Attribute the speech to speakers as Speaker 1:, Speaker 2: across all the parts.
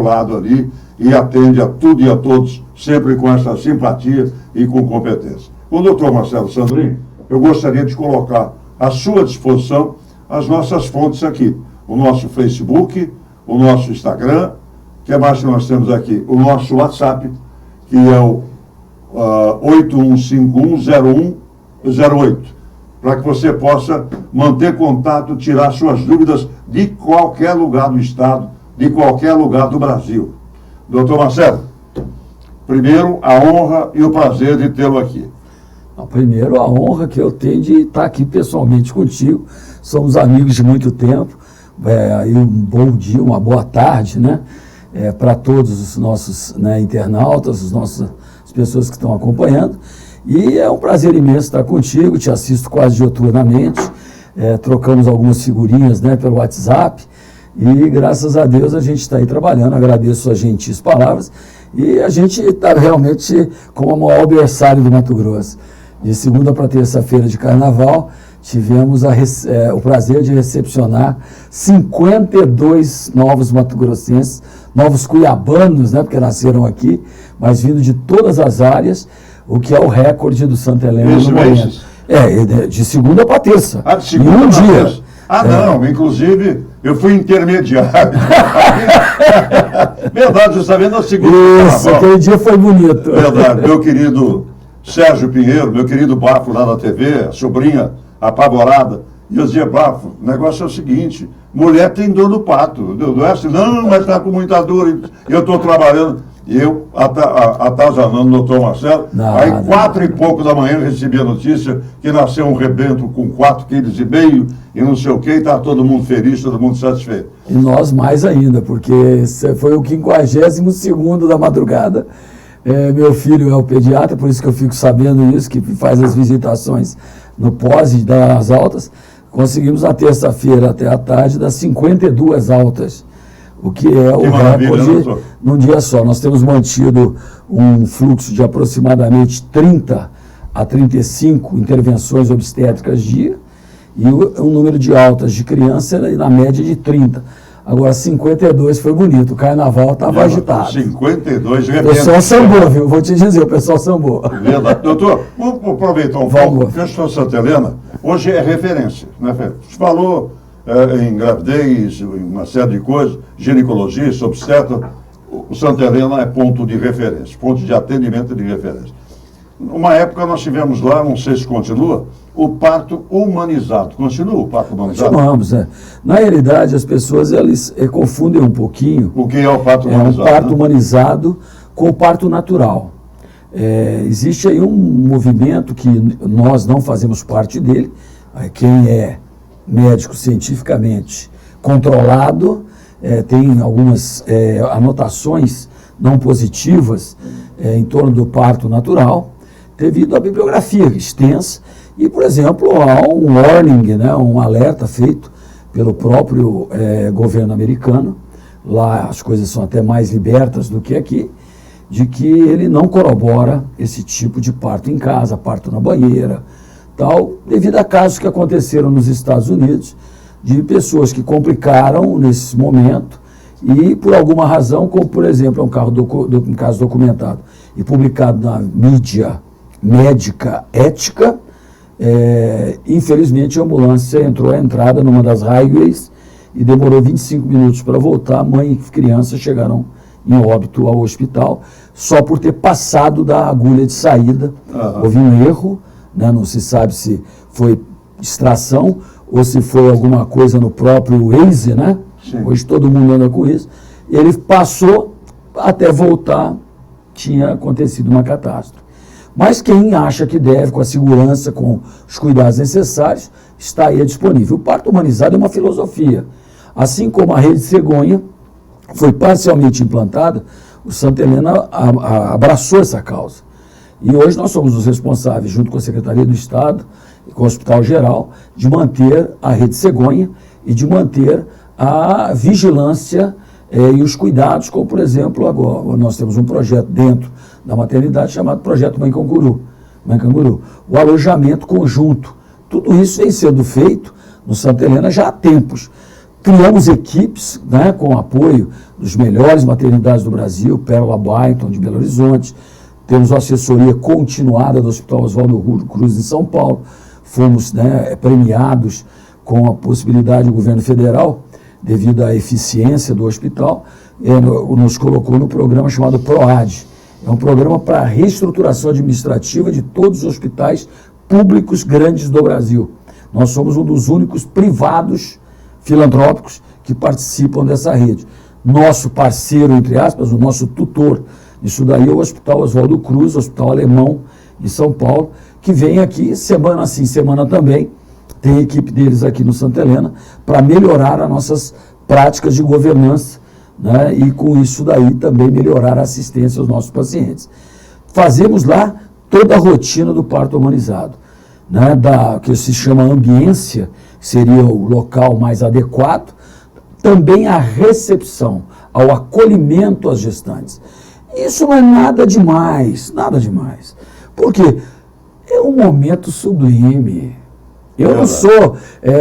Speaker 1: lado ali e atende a tudo e a todos, sempre com essa simpatia e com competência. O doutor Marcelo Sandrin, eu gostaria de colocar à sua disposição as nossas fontes aqui. O nosso Facebook, o nosso Instagram, o que mais que nós temos aqui? O nosso WhatsApp, que é o 81510108, para que você possa manter contato, tirar suas dúvidas de qualquer lugar do Estado, de qualquer lugar do Brasil. Doutor Marcelo, primeiro, a honra e o prazer de tê-lo aqui.
Speaker 2: Primeiro, a honra que eu tenho de estar aqui pessoalmente contigo. Somos amigos de muito tempo. Aí um bom dia, uma boa tarde, né? Para todos os nossos, né, internautas, as pessoas que estão acompanhando. E é um prazer imenso estar contigo, te assisto quase diuturnamente. Trocamos algumas figurinhas, né, pelo WhatsApp. E graças a Deus a gente está aí trabalhando. Agradeço suas gentis palavras. E a gente está realmente como o maior berçário do Mato Grosso. De segunda para terça-feira de carnaval, tivemos o prazer de recepcionar 52 novos mato-grossenses, novos cuiabanos, né, porque nasceram aqui, mas vindo de todas as áreas, o que é o recorde do Santa Helena no momento. De segunda para terça.
Speaker 1: De segunda
Speaker 2: em um dia.
Speaker 1: Terça. Não, inclusive eu fui intermediário. Verdade, você está vendo a segunda.
Speaker 2: Isso, aquele dia foi bonito.
Speaker 1: Verdade, meu querido Sérgio Pinheiro, meu querido Bafo lá na TV, a sobrinha apavorada, e eu dizia, Bafo, o negócio é o seguinte, mulher tem dor no pato, não é assim, não, mas está com muita dor, eu estou trabalhando, e eu atazanando o doutor Marcelo, aí 4 e pouco da manhã eu recebi a notícia que nasceu um rebento com 4,5 kg e não sei o que, e está todo mundo feliz, todo mundo satisfeito.
Speaker 2: E nós mais ainda, porque foi o 52º da madrugada. Meu filho é o pediatra, por isso que eu fico sabendo isso, que faz as visitações no pós e dá as altas. Conseguimos na terça-feira até a tarde dar 52 altas, o que é o recorde num dia só. Nós temos mantido um fluxo de aproximadamente 30 a 35 intervenções obstétricas dia e um número de altas de criança na média de 30. Agora, 52 foi bonito, o carnaval estava agitado.
Speaker 1: 52,
Speaker 2: o pessoal sambou, viu? Vou te dizer, o pessoal sambou.
Speaker 1: Verdade. Doutor, vamos aproveitar um pouco, porque a Santa Helena hoje é referência, né, Fê? Você falou em gravidez, em uma série de coisas, ginecologia, obstetra, o Santa Helena é ponto de referência, ponto de atendimento de referência. Uma época nós tivemos lá, não sei se continua, o parto humanizado. Continua o parto humanizado?
Speaker 2: Continuamos, Na realidade, as pessoas elas confundem um pouquinho.
Speaker 1: O que é o parto humanizado?
Speaker 2: É um parto humanizado com o parto natural. Existe aí um movimento que nós não fazemos parte dele. Quem é médico cientificamente controlado tem algumas anotações não positivas em torno do parto natural, devido à bibliografia extensa. E, por exemplo, há um warning, né, um alerta feito pelo próprio governo americano, lá as coisas são até mais libertas do que aqui, de que ele não corrobora esse tipo de parto em casa, parto na banheira, tal, devido a casos que aconteceram nos Estados Unidos, de pessoas que complicaram nesse momento e, por alguma razão, como, por exemplo, um caso documentado e publicado na mídia médica ética, infelizmente a ambulância entrou à entrada numa das highways e demorou 25 minutos para voltar. Mãe e criança chegaram em óbito ao hospital só por ter passado da agulha de saída. Houve um erro, né? Não se sabe se foi extração ou se foi alguma coisa no próprio Waze, né? Sim. Hoje todo mundo anda com isso. Ele passou, até voltar tinha acontecido uma catástrofe. Mas quem acha que deve, com a segurança, com os cuidados necessários, está aí disponível. O parto humanizado é uma filosofia. Assim como a rede cegonha foi parcialmente implantada, o Santa Helena abraçou essa causa. E hoje nós somos os responsáveis, junto com a Secretaria do Estado e com o Hospital Geral, de manter a rede cegonha e de manter a vigilância e os cuidados, como, por exemplo, agora nós temos um projeto dentro da maternidade chamado Projeto Mãe Canguru. O alojamento conjunto. Tudo isso vem sendo feito no Santa Helena já há tempos. Criamos equipes, né, com o apoio dos melhores maternidades do Brasil, Pérola Byton, de Belo Horizonte. Temos uma assessoria continuada do Hospital Oswaldo Cruz, em São Paulo. Fomos, né, premiados com a possibilidade do governo federal, devido à eficiência do hospital, nos colocou no programa chamado PROAD. É um programa para reestruturação administrativa de todos os hospitais públicos grandes do Brasil. Nós somos um dos únicos privados filantrópicos que participam dessa rede. Nosso parceiro, entre aspas, o nosso tutor, isso daí é o Hospital Oswaldo Cruz, Hospital Alemão, em São Paulo, que vem aqui semana sim, semana também, tem a equipe deles aqui no Santa Helena, para melhorar as nossas práticas de governança, né, e com isso daí também melhorar a assistência aos nossos pacientes. Fazemos lá toda a rotina do parto humanizado, né, que se chama ambiência, seria o local mais adequado, também a recepção, ao acolhimento às gestantes. Isso não é nada demais, nada demais. Porque é um momento sublime. Eu não sou,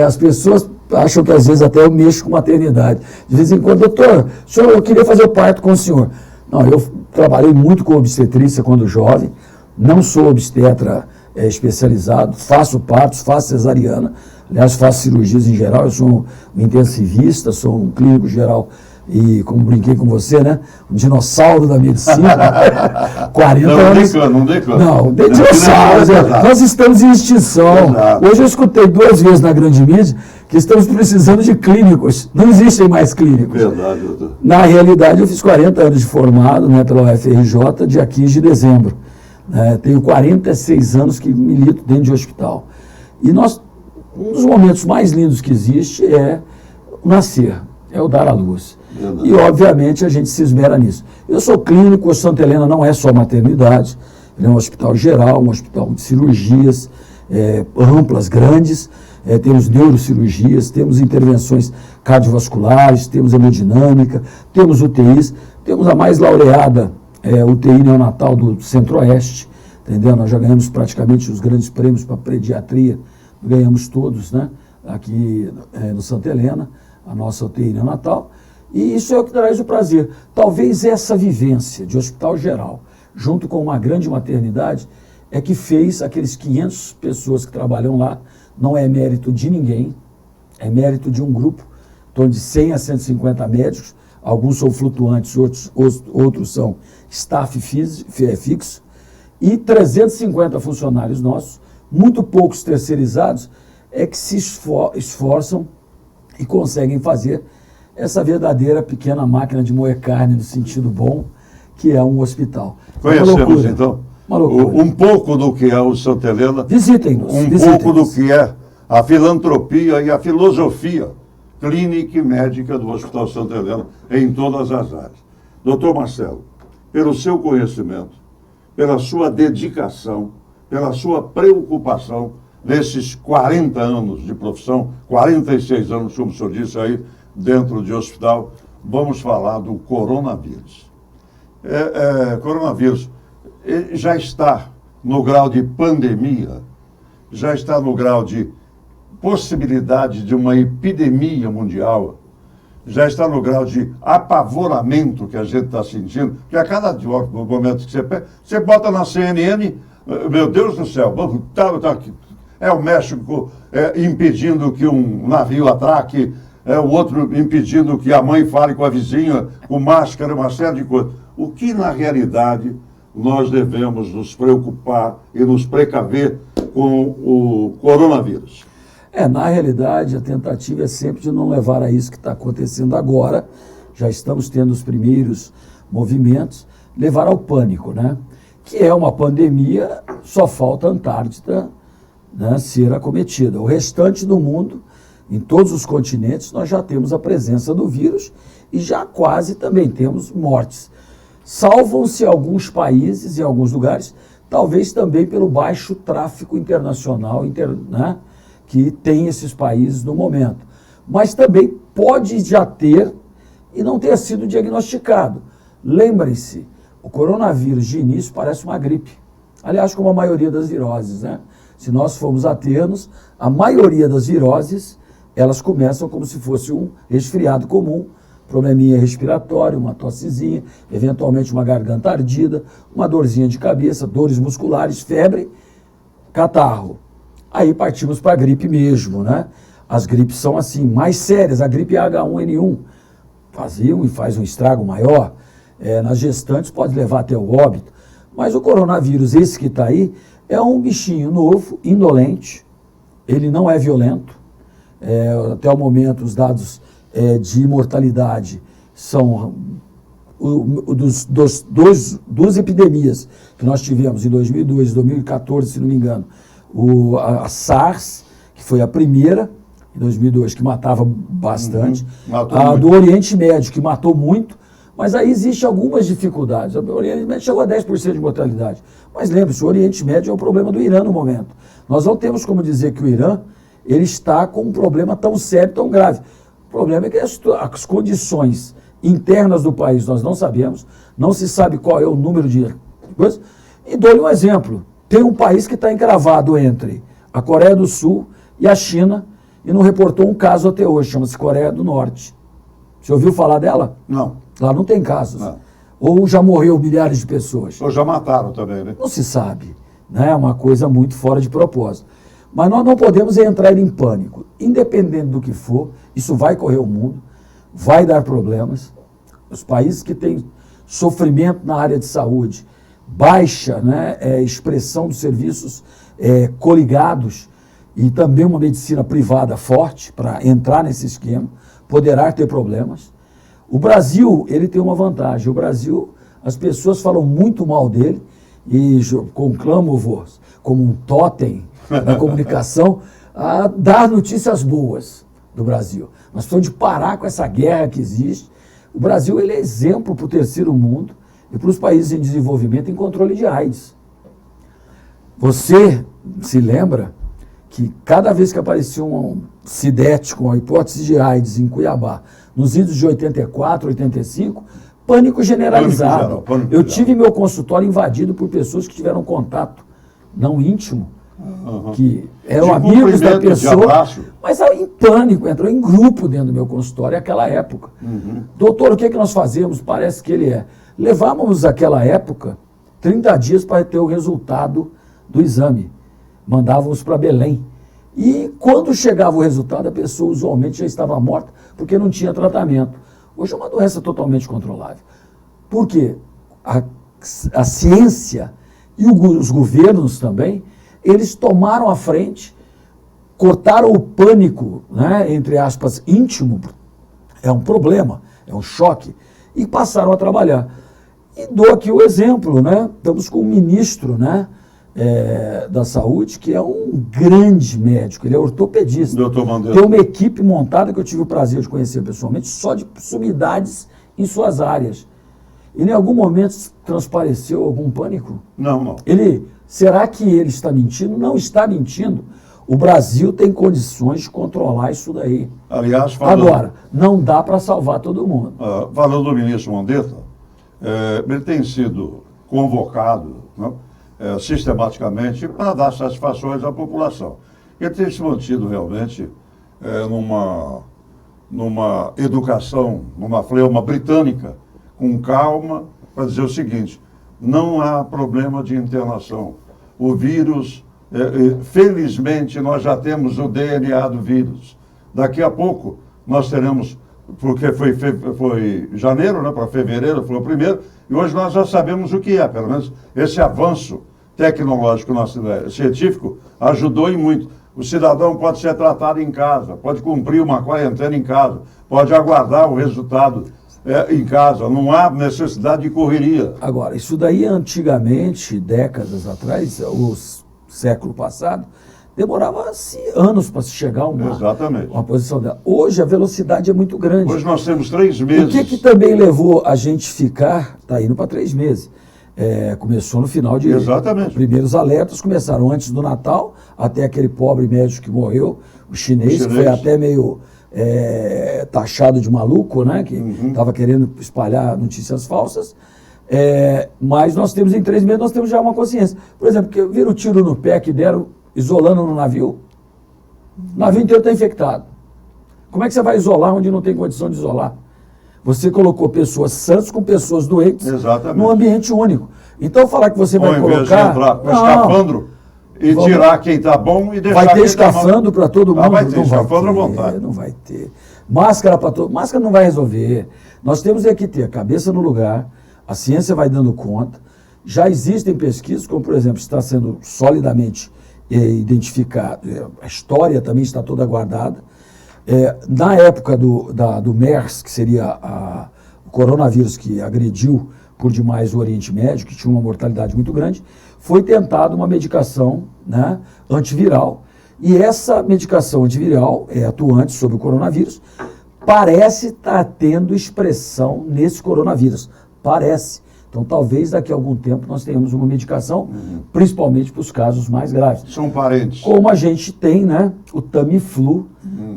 Speaker 2: as pessoas acham que às vezes até eu mexo com maternidade. De vez em quando, doutor, senhor, eu queria fazer o parto com o senhor. Não, eu trabalhei muito com obstetrícia quando jovem, não sou obstetra especializado, faço partos, faço cesariana, aliás, faço cirurgias em geral, eu sou um intensivista, sou um clínico geral e, como brinquei com você, né, um dinossauro da medicina, 40 anos. Não, dinossauros, nós estamos em extinção. Exato. Hoje eu escutei 2 vezes na grande mídia que estamos precisando de clínicos, não existem mais clínicos.
Speaker 1: Verdade, doutor.
Speaker 2: Na realidade, eu fiz 40 anos de formado, né, pela UFRJ, dia 15 de dezembro. Tenho 46 anos que milito dentro de hospital. E um dos momentos mais lindos que existe é o nascer, é o dar à luz. Verdade. E, obviamente, a gente se esmera nisso. Eu sou clínico, o Santa Helena não é só maternidade, ele é um hospital geral, um hospital de cirurgias amplas, grandes, temos neurocirurgias, temos intervenções cardiovasculares, temos hemodinâmica, temos UTIs, temos a mais laureada UTI neonatal do Centro-Oeste, entendeu? Nós já ganhamos praticamente os grandes prêmios para pediatria, ganhamos todos, né? Aqui no Santa Helena, a nossa UTI neonatal, e isso é o que traz o prazer. Talvez essa vivência de hospital geral, junto com uma grande maternidade, é que fez aqueles 500 pessoas que trabalham lá, não é mérito de ninguém, é mérito de um grupo, em torno de 100 a 150 médicos, alguns são flutuantes, outros são staff fixo, e 350 funcionários nossos, muito poucos terceirizados, que se esforçam e conseguem fazer essa verdadeira pequena máquina de moer carne no sentido bom, que é um hospital.
Speaker 1: Conhecemos, então,
Speaker 2: um
Speaker 1: pouco do que é o Santa Helena.
Speaker 2: Visitem-nos.
Speaker 1: Pouco do que é a filantropia e a filosofia clínica e médica do Hospital Santa Helena em todas as áreas. Doutor Marcelo, pelo seu conhecimento, pela sua dedicação, pela sua preocupação nesses 40 anos de profissão, 46 anos, como o senhor disse aí, dentro de hospital, vamos falar do coronavírus. Coronavírus já está no grau de pandemia, já está no grau de possibilidade de uma epidemia mundial, já está no grau de apavoramento que a gente está sentindo, que a cada momento que você bota na CNN, meu Deus do céu, é o México impedindo que um navio atraque, o outro impedindo que a mãe fale com a vizinha, com máscara, uma série de coisas. O que, na realidade, nós devemos nos preocupar e nos precaver com o coronavírus?
Speaker 2: Na realidade, a tentativa é sempre de não levar a isso que está acontecendo agora, já estamos tendo os primeiros movimentos, levar ao pânico, né? Que é uma pandemia, só falta a Antártida, né, ser acometida. O restante do mundo, em todos os continentes, nós já temos a presença do vírus e já quase também temos mortes. Salvam-se alguns países e alguns lugares, talvez também pelo baixo tráfego internacional, né, que tem esses países no momento. Mas também pode já ter e não ter sido diagnosticado. Lembrem-se, o coronavírus de início parece uma gripe. Aliás, como a maioria das viroses, né? Se nós formos aternos, a maioria das viroses elas começam como se fosse um resfriado comum, probleminha respiratório, uma tossezinha, eventualmente uma garganta ardida, uma dorzinha de cabeça, dores musculares, febre, catarro. Aí partimos para a gripe mesmo, né? As gripes são assim, mais sérias. A gripe H1N1 faziam e faz um estrago maior. Nas gestantes pode levar até o óbito. Mas o coronavírus, esse que está aí, é um bichinho novo, indolente. Ele não é violento. Até o momento, os dados de mortalidade são duas epidemias que nós tivemos em 2002 e 2014, se não me engano. A SARS, que foi a primeira, em 2002, que matava bastante. A do Oriente Médio, que matou muito. Mas aí existem algumas dificuldades. O Oriente Médio chegou a 10% de mortalidade. Mas lembre-se, o Oriente Médio é o problema do Irã no momento. Nós não temos como dizer que o Irã ele está com um problema tão sério, tão grave. O problema é que as condições internas do país nós não sabemos, não se sabe qual é o número de coisas. E dou-lhe um exemplo. Tem um país que está encravado entre a Coreia do Sul e a China e não reportou um caso até hoje, chama-se Coreia do Norte. Você ouviu falar dela?
Speaker 1: Não.
Speaker 2: Lá não tem casos.
Speaker 1: Não.
Speaker 2: Ou já morreu milhares de pessoas.
Speaker 1: Ou já mataram também, né?
Speaker 2: Não se sabe. Né? É uma coisa muito fora de propósito. Mas nós não podemos entrar em pânico. Independente do que for, isso vai correr o mundo, vai dar problemas. Os países que têm sofrimento na área de saúde, baixa, né, expressão dos serviços coligados e também uma medicina privada forte para entrar nesse esquema, poderá ter problemas. O Brasil, ele tem uma vantagem. O Brasil, as pessoas falam muito mal dele e conclamo-vos como um totem da comunicação a dar notícias boas do Brasil. Nós precisamos de parar com essa guerra que existe. O Brasil ele é exemplo para o terceiro mundo e para os países em desenvolvimento em controle de AIDS. Você se lembra que cada vez que aparecia um CIDET com a hipótese de AIDS em Cuiabá, nos idos de 84, 85, pânico generalizado.
Speaker 1: Pânico
Speaker 2: Eu tive meu consultório invadido por pessoas que tiveram contato não íntimo, que eram amigos da pessoa, mas em pânico, entrou em grupo dentro do meu consultório naquela época. Doutor, o que é que nós fazemos? Parece que ele levávamos naquela época 30 dias para ter o resultado do exame. Mandávamos para Belém. E quando chegava o resultado, a pessoa usualmente já estava morta porque não tinha tratamento. Hoje é uma doença totalmente controlável. Por quê? A ciência e os governos também, eles tomaram a frente, cortaram o pânico, né, entre aspas, íntimo, é um problema, é um choque, e passaram a trabalhar. E dou aqui o exemplo, né? Estamos com um ministro, né, da saúde, que é um grande médico, ele é ortopedista.
Speaker 1: Doutor Mandetta.
Speaker 2: Tem uma equipe montada que eu tive o prazer de conhecer pessoalmente, só de sumidades em suas áreas. Ele em algum momento transpareceu algum pânico?
Speaker 1: Não.
Speaker 2: Será que ele está mentindo? Não está mentindo. O Brasil tem condições de controlar isso daí.
Speaker 1: Aliás,
Speaker 2: agora, não dá para salvar todo mundo.
Speaker 1: Falando do ministro Mandetta, ele tem sido convocado, né, sistematicamente para dar satisfações à população. Ele tem se mantido realmente numa educação, numa fleuma britânica, com calma, para dizer o seguinte: não há problema de internação. O vírus, felizmente, nós já temos o DNA do vírus. Daqui a pouco nós teremos, porque foi janeiro, né, para fevereiro, foi o primeiro, e hoje nós já sabemos o que é, pelo menos esse avanço tecnológico nosso, científico ajudou em muito. O cidadão pode ser tratado em casa, pode cumprir uma quarentena em casa, pode aguardar o resultado em casa, não há necessidade de correria.
Speaker 2: Agora, isso daí antigamente, décadas atrás, o século passado, demorava-se anos para se chegar a uma posição dela. Hoje a velocidade é muito grande.
Speaker 1: Hoje nós temos 3 meses.
Speaker 2: O que também levou a gente ficar, está indo para 3 meses. Começou no final de...
Speaker 1: Exatamente.
Speaker 2: Primeiros alertas começaram antes do Natal, até aquele pobre médico que morreu, o chinês, que foi até meio taxado de maluco, né? Que estava querendo espalhar notícias falsas. Mas nós temos em 3 meses, nós temos já uma consciência. Por exemplo, que viram o tiro no pé que deram isolando no navio. O navio inteiro está infectado. Como é que você vai isolar onde não tem condição de isolar? Você colocou pessoas sãs com pessoas doentes num ambiente único. Então, falar que você vai colocar...
Speaker 1: Ao invés de entrar com escafandro e tirar quem está bom e deixar
Speaker 2: vai ter
Speaker 1: quem
Speaker 2: escafandro para todo mundo?
Speaker 1: Vai ter escafandro à vontade.
Speaker 2: Não vai ter. Máscara para todo... Máscara não vai resolver. Nós temos que ter a cabeça no lugar, a ciência vai dando conta. Já existem pesquisas, como, por exemplo, está sendo solidamente identificado, a história também está toda guardada. Na época do MERS, que seria o coronavírus que agrediu por demais o Oriente Médio, que tinha uma mortalidade muito grande, foi tentada uma medicação, né, antiviral, e essa medicação antiviral é atuante sobre o coronavírus, parece estar tendo expressão nesse coronavírus, parece. Então, talvez daqui a algum tempo nós tenhamos uma medicação, principalmente para os casos mais graves.
Speaker 1: São parentes.
Speaker 2: Como a gente tem, né, o Tamiflu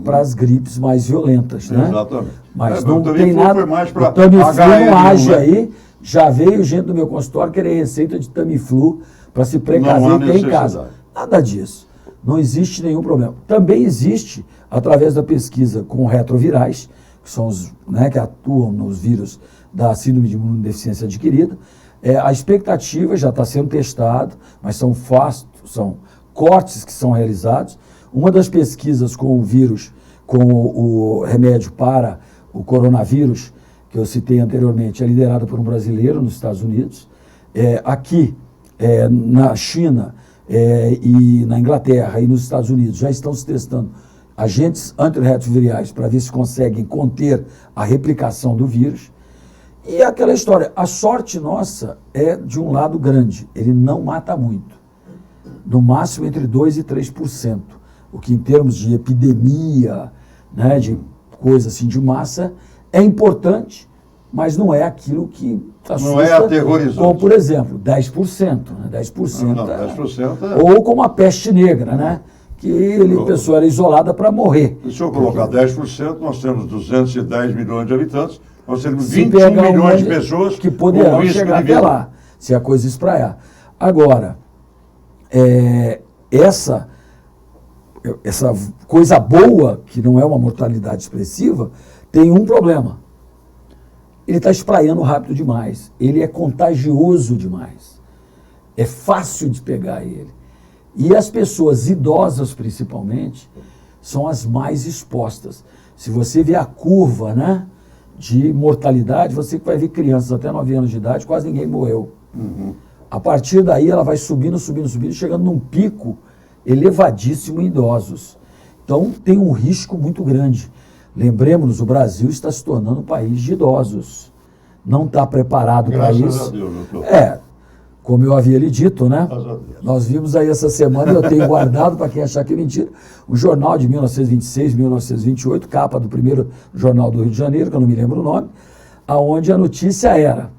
Speaker 2: para as gripes mais violentas, né?
Speaker 1: Exatamente.
Speaker 2: Mas não tem nada.
Speaker 1: O
Speaker 2: Tamiflu não age aí. Já veio gente do meu consultório querer receita de Tamiflu para se precaver e ter em casa. Nada disso. Não existe nenhum problema. Também existe, através da pesquisa com retrovirais, que são os, né, que atuam nos vírus da síndrome de imunodeficiência adquirida, a expectativa já está sendo testada, mas são cortes que são realizados. Uma das pesquisas com o vírus, com o remédio para o coronavírus, que eu citei anteriormente, é liderada por um brasileiro nos Estados Unidos. Aqui, na China e na Inglaterra e nos Estados Unidos, já estão se testando agentes antirretrovirais para ver se conseguem conter a replicação do vírus. E aquela história, a sorte nossa é de um lado grande, ele não mata muito, no máximo entre 2% e 3%, o que em termos de epidemia, né, de coisa assim de massa, é importante, mas não é aquilo que assusta,
Speaker 1: não é aterrorizante.
Speaker 2: Como, por exemplo, 10%. Né? 10%,
Speaker 1: não, 10%
Speaker 2: ou como a peste negra, né? Que a pessoa era isolada para morrer.
Speaker 1: Se eu colocar 10%, nós temos 210 milhões de habitantes, nós temos 21 milhões de pessoas
Speaker 2: que poderão chegar até lá, se a coisa espraiar. Agora, essa coisa boa, que não é uma mortalidade expressiva, tem um problema. Ele está espraiando rápido demais. Ele é contagioso demais. É fácil de pegar ele. E as pessoas idosas, principalmente, são as mais expostas. Se você vê a curva, né, de mortalidade, você vai ver crianças até 9 anos de idade, quase ninguém morreu. A partir daí, ela vai subindo, chegando num pico elevadíssimo em idosos. Então, tem um risco muito grande. Lembremos-nos, o Brasil está se tornando um país de idosos. Não está preparado para isso.
Speaker 1: Graças a Deus, doutor.
Speaker 2: Como eu havia lhe dito, né? Nós vimos aí essa semana, eu tenho guardado, para quem achar que é mentira, um jornal de 1926, 1928, capa do primeiro jornal do Rio de Janeiro, que eu não me lembro o nome, aonde a notícia era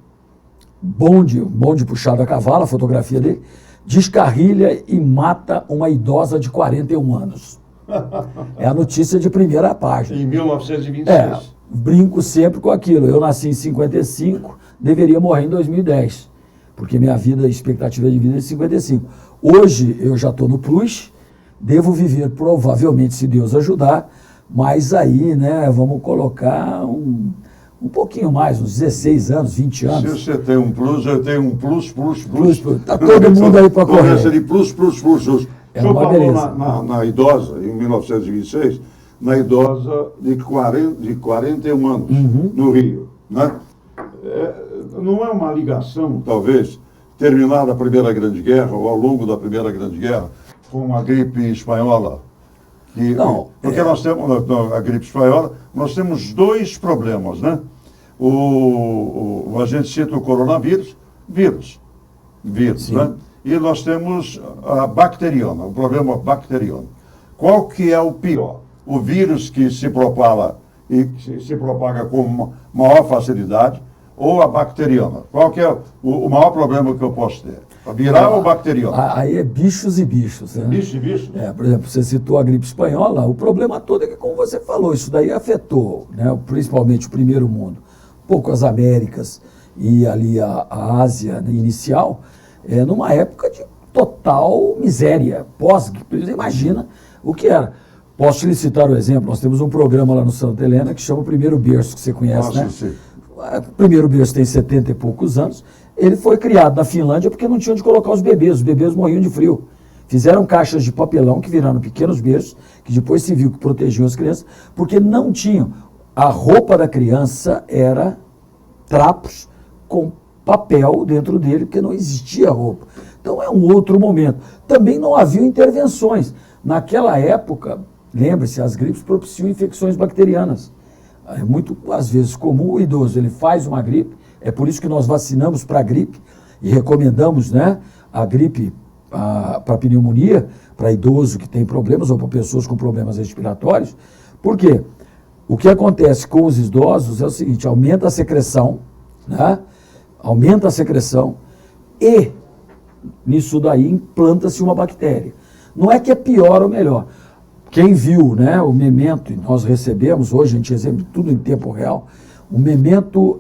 Speaker 2: bonde puxado a cavalo, a fotografia dele, descarrilha e mata uma idosa de 41 anos. É a notícia de primeira página.
Speaker 1: Em 1926.
Speaker 2: Brinco sempre com aquilo. Eu nasci em 55, deveria morrer em 2010. Porque minha expectativa de vida é 55. Hoje eu já estou no plus, devo viver provavelmente, se Deus ajudar, mas aí, né, vamos colocar um pouquinho mais, uns 16 anos, 20 anos.
Speaker 1: Se você tem um plus, eu tenho um plus.
Speaker 2: Está todo mundo aí para correr.
Speaker 1: De plus.
Speaker 2: É uma beleza.
Speaker 1: Na idosa, em 1926, na idosa de 41 anos, no Rio, né? Não é uma ligação, talvez, terminada a Primeira Grande Guerra, ou ao longo da Primeira Grande Guerra, com a gripe espanhola? Porque nós temos, a gripe espanhola, nós temos dois problemas, né? A gente cita o coronavírus, vírus, né? E nós temos a bacteriana, o problema bacteriano. Qual que é o pior? O vírus que se propaga com maior facilidade, ou a bacteriana? Qual que é o maior problema que eu posso ter? A viral ou bacteriana?
Speaker 2: Aí é bichos e bichos. Né?
Speaker 1: Bichos e bichos?
Speaker 2: Por exemplo, você citou a gripe espanhola, o problema todo é que, como você falou, isso daí afetou, né, principalmente o primeiro mundo, um pouco as Américas e ali a Ásia, né, inicial, numa época de total miséria, imagina o que era. Posso lhe citar o exemplo, nós temos um programa lá no Santa Helena que chama o Primeiro Berço, que você conhece,
Speaker 1: Nossa,
Speaker 2: né?
Speaker 1: sim.
Speaker 2: O Primeiro Berço tem 70 e poucos anos, ele foi criado na Finlândia porque não tinha onde colocar os bebês morriam de frio. Fizeram caixas de papelão que viraram pequenos berços, que depois se viu que protegiam as crianças, porque não tinham. A roupa da criança era trapos com papel dentro dele, porque não existia roupa. Então é um outro momento. Também não havia intervenções. Naquela época, lembre-se, as gripes propiciam infecções bacterianas. É muito, às vezes, comum o idoso, ele faz uma gripe, é por isso que nós vacinamos para a gripe e recomendamos, né, a gripe para pneumonia, para idoso que tem problemas ou para pessoas com problemas respiratórios. Por quê? O que acontece com os idosos é o seguinte, aumenta a secreção, né? Aumenta a secreção e nisso daí implanta-se uma bactéria. Não é que é pior ou melhor. Quem viu, né, o Memento, nós recebemos, hoje a gente recebe tudo em tempo real, o Memento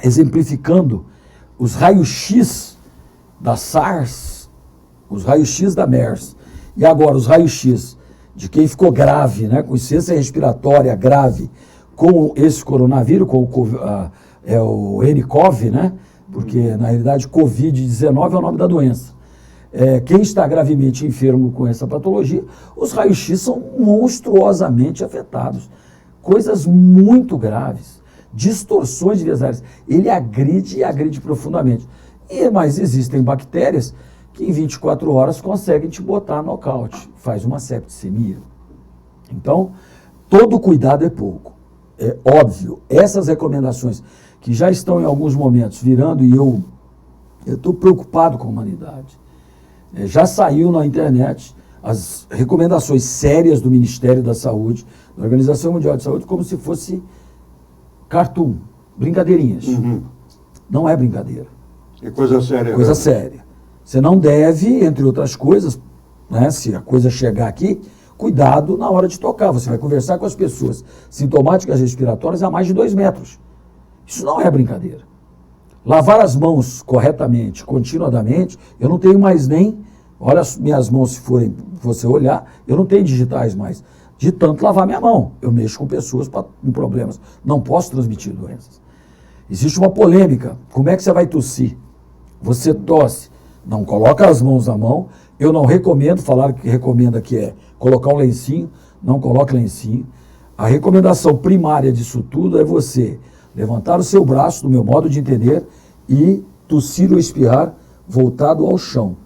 Speaker 2: exemplificando os raios-x da SARS, os raios-x da MERS, e agora os raios-x de quem ficou grave, né, com insuficiência respiratória grave com esse coronavírus, com o nCoV, né, porque na realidade Covid-19 é o nome da doença. Quem está gravemente enfermo com essa patologia, os raios-x são monstruosamente afetados. Coisas muito graves, distorções de vias aéreas. Ele agride e agride profundamente. Mas existem bactérias que em 24 horas conseguem te botar nocaute, faz uma septicemia. Então, todo cuidado é pouco. É óbvio, essas recomendações que já estão em alguns momentos virando, e eu estou preocupado com a humanidade. Já saiu na internet as recomendações sérias do Ministério da Saúde, da Organização Mundial de Saúde, como se fosse cartoon, brincadeirinhas.
Speaker 1: Uhum.
Speaker 2: Não é brincadeira.
Speaker 1: É coisa séria.
Speaker 2: Coisa séria. Você não deve, entre outras coisas, né, se a coisa chegar aqui, cuidado na hora de tocar. Você vai conversar com as pessoas sintomáticas respiratórias a mais de 2 metros. Isso não é brincadeira. Lavar as mãos corretamente, continuadamente, eu não tenho mais nem, olha as minhas mãos, se você olhar, eu não tenho digitais mais, de tanto lavar minha mão. Eu mexo com pessoas com problemas, não posso transmitir doenças. Existe uma polêmica, como é que você vai tossir? Você tosse, não coloca as mãos na mão, eu não recomendo, falaram que recomenda que é colocar um lencinho, não coloque lencinho. A recomendação primária disso tudo é você levantar o seu braço, no meu modo de entender, e tossir ou espirrar voltado ao chão.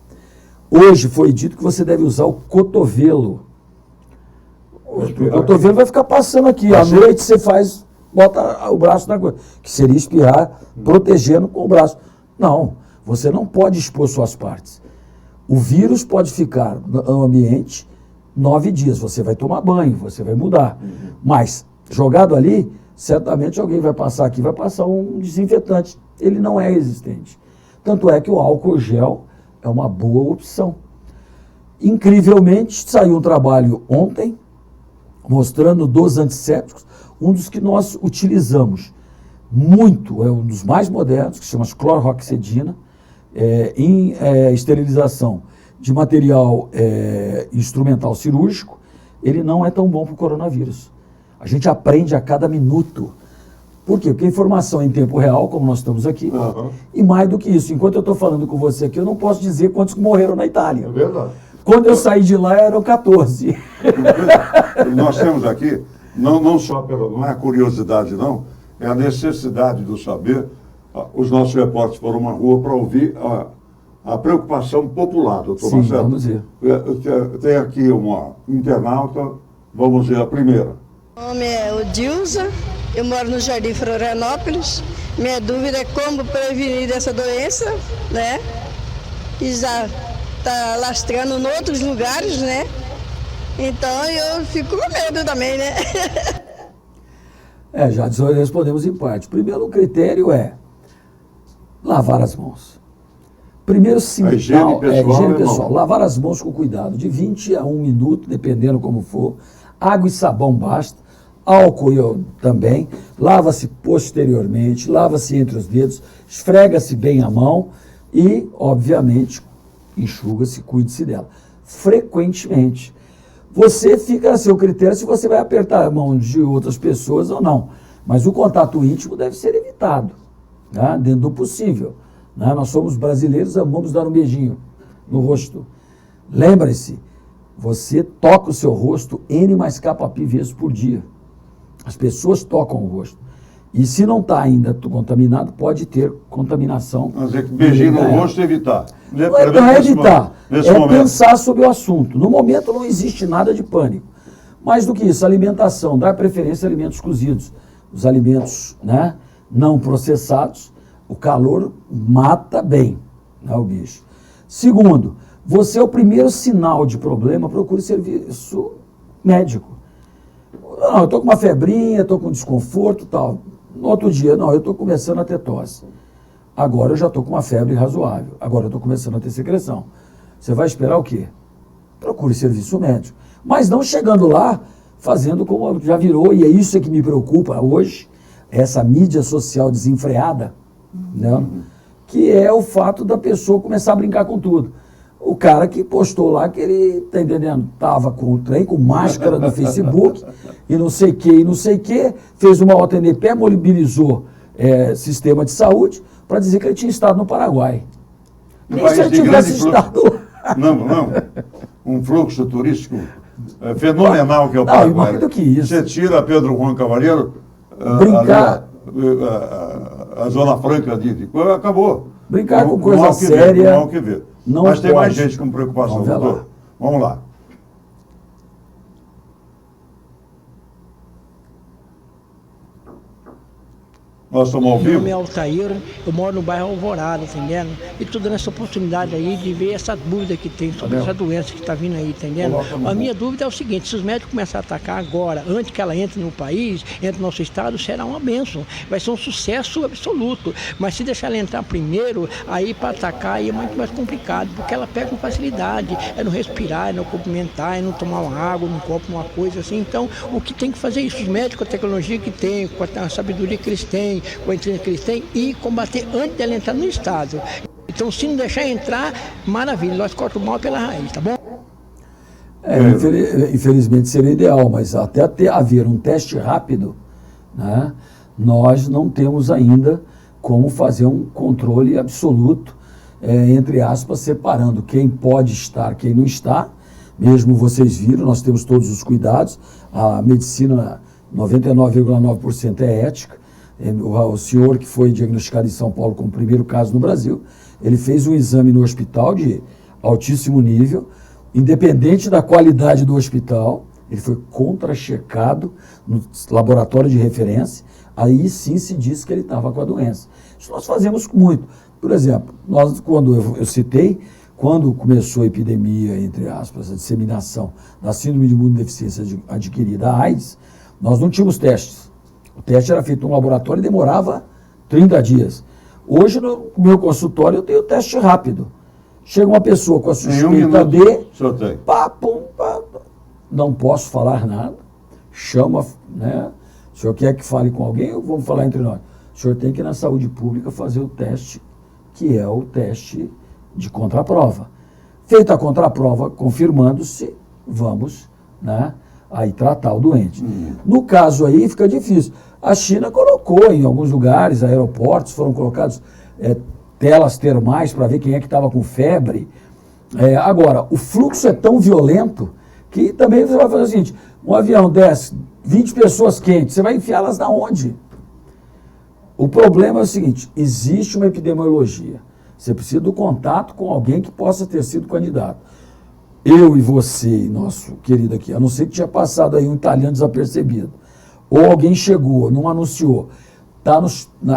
Speaker 2: Hoje foi dito que você deve usar o cotovelo. O cotovelo vai ficar passando aqui. À noite você bota o braço na coisa, que seria espirrar, protegendo com o braço. Não, você não pode expor suas partes. O vírus pode ficar no ambiente 9 dias. Você vai tomar banho, você vai mudar. Mas, jogado ali, certamente alguém vai passar aqui, vai passar um desinfetante. Ele não é resistente. Tanto é que o álcool gel é uma boa opção. Incrivelmente, saiu um trabalho ontem, mostrando dos antissépticos, um dos que nós utilizamos muito, é um dos mais modernos, que se chama clorroxidina, em esterilização de material instrumental cirúrgico. Ele não é tão bom para o coronavírus. A gente aprende a cada minuto. Por quê? Porque a informação é em tempo real, como nós estamos aqui, e mais do que isso, enquanto eu estou falando com você aqui, eu não posso dizer quantos morreram na Itália.
Speaker 1: É verdade.
Speaker 2: Quando eu saí de lá, eram 14.
Speaker 1: Nós temos aqui, não só não é a curiosidade, não, é a necessidade do saber. Os nossos repórteres foram uma rua para ouvir a preocupação popular, doutor
Speaker 2: Sim,
Speaker 1: Marcelo.
Speaker 2: vamos ver.
Speaker 1: Tem aqui uma internauta, vamos ver a primeira.
Speaker 3: Meu nome é Odilza, eu moro no Jardim Florianópolis. Minha dúvida é como prevenir essa doença, né? Que já está lastrando em outros lugares, né? Então eu fico com medo também, né?
Speaker 2: Já respondemos em parte. Primeiro, o critério é lavar as mãos. Primeiro sinal,
Speaker 1: higiene
Speaker 2: higiene pessoal. Lavar as mãos com cuidado, de 20 a 1 minuto, dependendo como for. Água e sabão basta. Álcool também. Lava-se posteriormente, lava-se entre os dedos, esfrega-se bem a mão e, obviamente, enxuga-se, cuide-se dela. Frequentemente. Você fica a seu critério se você vai apertar a mão de outras pessoas ou não. Mas o contato íntimo deve ser evitado, né? Dentro do possível. Né? Nós somos brasileiros, amamos dar um beijinho no rosto. Lembre-se, você toca o seu rosto N mais K-pi vezes por dia. As pessoas tocam o rosto. E se não está ainda contaminado, pode ter contaminação.
Speaker 1: Quer dizer, que beijinho no rosto evitar.
Speaker 2: Não é evitar,
Speaker 1: nesse
Speaker 2: é
Speaker 1: momento.
Speaker 2: pensar sobre o assunto. No momento não existe nada de pânico. Mais do que isso, alimentação, dar preferência a alimentos cozidos. Os alimentos, né, não processados, o calor mata bem, né, o bicho. Segundo, você é o primeiro sinal de problema, procure serviço médico. Não, eu estou com uma febrinha, estou com desconforto e tal. No outro dia, não, eu estou começando a ter tosse. Agora eu já estou com uma febre razoável. Agora eu estou começando a ter secreção. Você vai esperar o quê? Procure serviço médico. Mas não chegando lá, fazendo como já virou, e é isso que me preocupa hoje, essa mídia social desenfreada, né? Que é o fato da pessoa começar a brincar com tudo. O cara que postou lá que ele, tá entendendo, tava com o trem, com máscara no Facebook, e não sei o que, fez uma OTNP, mobilizou sistema de saúde, para dizer que ele tinha estado no Paraguai. Nem se ele tivesse estado lá.
Speaker 1: Não. Um fluxo turístico fenomenal que é o
Speaker 2: Não,
Speaker 1: Paraguai.
Speaker 2: mais do que isso.
Speaker 1: Você tira Pedro Juan Cavalheiro,
Speaker 2: Brincar.
Speaker 1: a Zona Franca acabou.
Speaker 2: Brincar com
Speaker 1: Não
Speaker 2: coisa
Speaker 1: há o que
Speaker 2: séria.
Speaker 1: ver, não há o que ver.
Speaker 2: Não
Speaker 1: Mas tem mais
Speaker 2: pode.
Speaker 1: gente com preocupação,
Speaker 2: Vamos ver
Speaker 1: doutor.
Speaker 2: lá.
Speaker 1: Vamos lá. Nós estamos ao
Speaker 4: Meu
Speaker 1: vivo.
Speaker 4: nome é Altair, eu moro no bairro Alvorada, entendendo? E estou dando essa oportunidade aí de ver essa dúvida que tem sobre essa doença que está vindo aí, entendendo? A minha dúvida é o seguinte, se os médicos começarem a atacar agora, antes que ela entre no país, entre no nosso estado, será uma bênção. Vai ser um sucesso absoluto. Mas se deixar ela entrar primeiro, aí para atacar aí é muito mais complicado, porque ela pega com facilidade. É não respirar, é não cumprimentar, é não tomar uma água, não copo uma coisa assim. Então, o que tem que fazer é isso? Os médicos, com a tecnologia que tem, com a sabedoria que eles têm, com a inteligência que eles têm, e combater antes dela entrar no estado. Então, se não deixar entrar, maravilha, nós cortamos o mal pela raiz, tá bom?
Speaker 2: Infelizmente seria ideal, mas até haver um teste rápido, né, nós não temos ainda como fazer um controle absoluto, entre aspas, separando quem pode estar, quem não está. Mesmo vocês viram, nós temos todos os cuidados, a medicina 99,9% é ética. O senhor que foi diagnosticado em São Paulo como primeiro caso no Brasil, ele fez um exame no hospital de altíssimo nível, independente da qualidade do hospital, ele foi contra-checado no laboratório de referência, aí sim se disse que ele estava com a doença. Isso nós fazemos muito. Por exemplo, nós, quando eu citei, quando começou a epidemia, entre aspas, a disseminação da síndrome de imunodeficiência adquirida, a AIDS, nós não tínhamos testes. O teste era feito no laboratório e demorava 30 dias. Hoje, no meu consultório, eu tenho teste rápido. Chega uma pessoa com a suspeita de... Pá, pum, pá, não posso falar nada. Chama, né? O senhor quer que fale com alguém ou vamos falar entre nós? O senhor tem que ir na saúde pública fazer o teste, que é o teste de contraprova. Feita a contraprova, confirmando-se, vamos, né, aí tratar o doente. No caso aí fica difícil. A China colocou em alguns lugares, aeroportos, foram colocados telas termais para ver quem é que estava com febre. Agora, o fluxo é tão violento que também você vai fazer o seguinte, um avião desce, 20 pessoas quentes, você vai enfiá-las na onde? O problema é o seguinte, existe uma epidemiologia. Você precisa do contato com alguém que possa ter sido candidato. Eu e você, nosso querido aqui, a não ser que tinha passado aí um italiano desapercebido, ou alguém chegou, não anunciou, está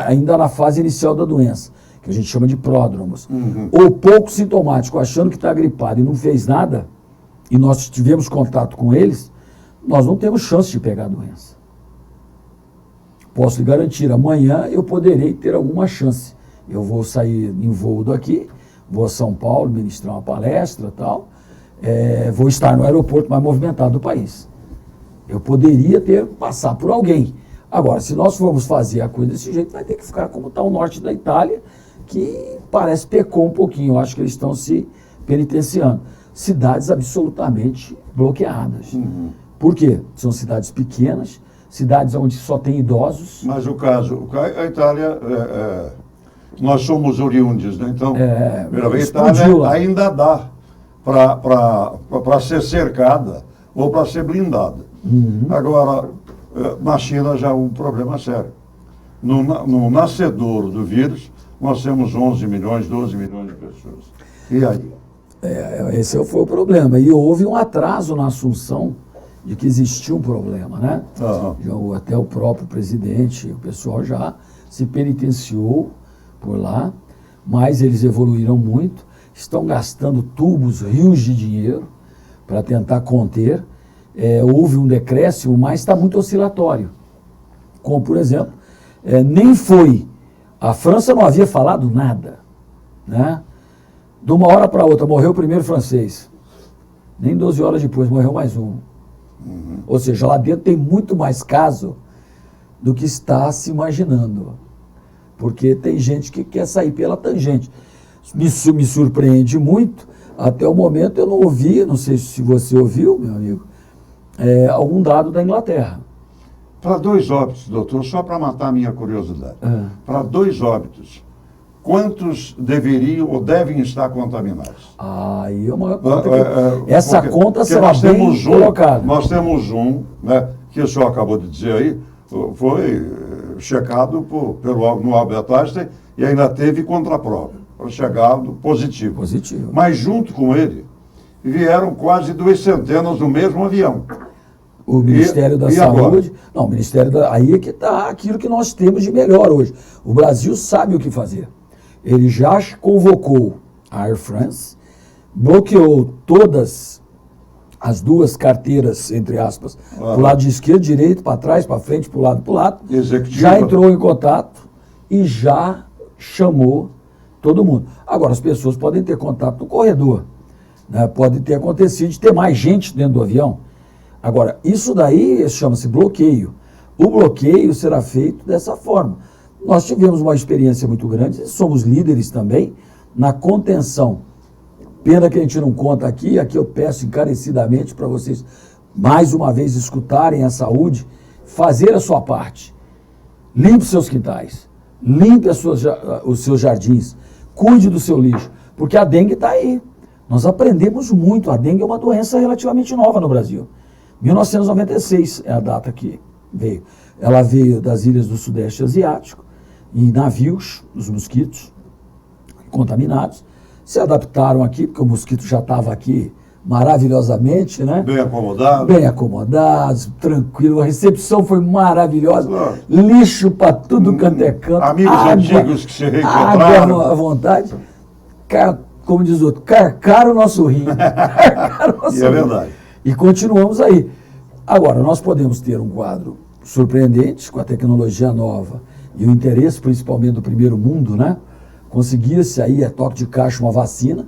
Speaker 2: ainda na fase inicial da doença, que a gente chama de pródromos, ou pouco sintomático, achando que está gripado e não fez nada, e nós tivemos contato com eles, nós não temos chance de pegar a doença. Posso lhe garantir, amanhã eu poderei ter alguma chance. Eu vou sair em voo daqui, vou a São Paulo ministrar uma palestra e tal, vou estar no aeroporto mais movimentado do país. Eu poderia passar por alguém. Agora, se nós formos fazer a coisa desse jeito, vai ter que ficar como está o norte da Itália, que parece pecou um pouquinho. Eu acho que eles estão se penitenciando. cidades absolutamente bloqueadas. Por quê? São cidades pequenas, cidades onde só tem idosos.
Speaker 1: Mas a Itália, nós somos oriundes, né? Então, a Itália ainda dá para ser cercada ou para ser blindada. Agora, na China já é um problema sério. No nascedouro do vírus, nós temos 11 milhões, 12 milhões de pessoas. E aí?
Speaker 2: Esse foi o problema. E houve um atraso na assunção de que existia um problema, né? Até o próprio presidente, o pessoal já se penitenciou por lá, mas eles evoluíram muito, estão gastando tubos, rios de dinheiro para tentar conter. Houve um decréscimo, mas está muito oscilatório. Como, por exemplo, nem foi. A França não havia falado nada, né? De uma hora para outra, morreu o primeiro francês. Nem 12 horas depois, morreu mais um. Ou seja, lá dentro tem muito mais caso do que está se imaginando. Porque tem gente que quer sair pela tangente. Isso me surpreende muito. Até o momento eu não ouvi, não sei se você ouviu, meu amigo, algum dado da Inglaterra.
Speaker 1: Para 2 óbitos, doutor, só para matar a minha curiosidade. Para 2 óbitos, quantos deveriam ou devem estar contaminados?
Speaker 2: Aí é uma conta essa conta será bem colocada.
Speaker 1: Nós temos né, que o senhor acabou de dizer aí, foi checado no Albert Einstein e ainda teve contraprova, foi chegado positivo. Mas junto com ele, vieram quase 200 no mesmo avião.
Speaker 2: O Ministério da Saúde... Agora? Não, o Ministério aí é que está aquilo que nós temos de melhor hoje. O Brasil sabe o que fazer. Ele já convocou a Air France, bloqueou todas as 2 carteiras, entre aspas, para o lado de esquerda, direito, para trás, para frente, para o lado.
Speaker 1: Executiva.
Speaker 2: Já entrou em contato e já chamou todo mundo. Agora, as pessoas podem ter contato no corredor, né? Pode ter acontecido de ter mais gente dentro do avião. Agora, isso daí chama-se bloqueio. O bloqueio será feito dessa forma. Nós tivemos uma experiência muito grande, somos líderes também na contenção. Pena que a gente não conta aqui eu peço encarecidamente para vocês, mais uma vez, escutarem a saúde, fazer a sua parte. Limpe seus quintais, limpe os seus jardins, cuide do seu lixo, porque a dengue está aí. Nós aprendemos muito, a dengue é uma doença relativamente nova no Brasil. 1996 é a data que veio. Ela veio das ilhas do Sudeste Asiático, em navios, os mosquitos contaminados, se adaptaram aqui, porque o mosquito já estava aqui maravilhosamente, né? Bem acomodados, tranquilo, a recepção foi maravilhosa, lixo para tudo quanto é canto,
Speaker 1: amigos antigos que se reencontraram.
Speaker 2: Água à vontade, como diz o outro, carcaram o nosso rim.
Speaker 1: E é verdade.
Speaker 2: E continuamos aí. Agora, nós podemos ter um quadro surpreendente com a tecnologia nova e o interesse principalmente do primeiro mundo, né? Conseguia-se aí a toque de caixa uma vacina,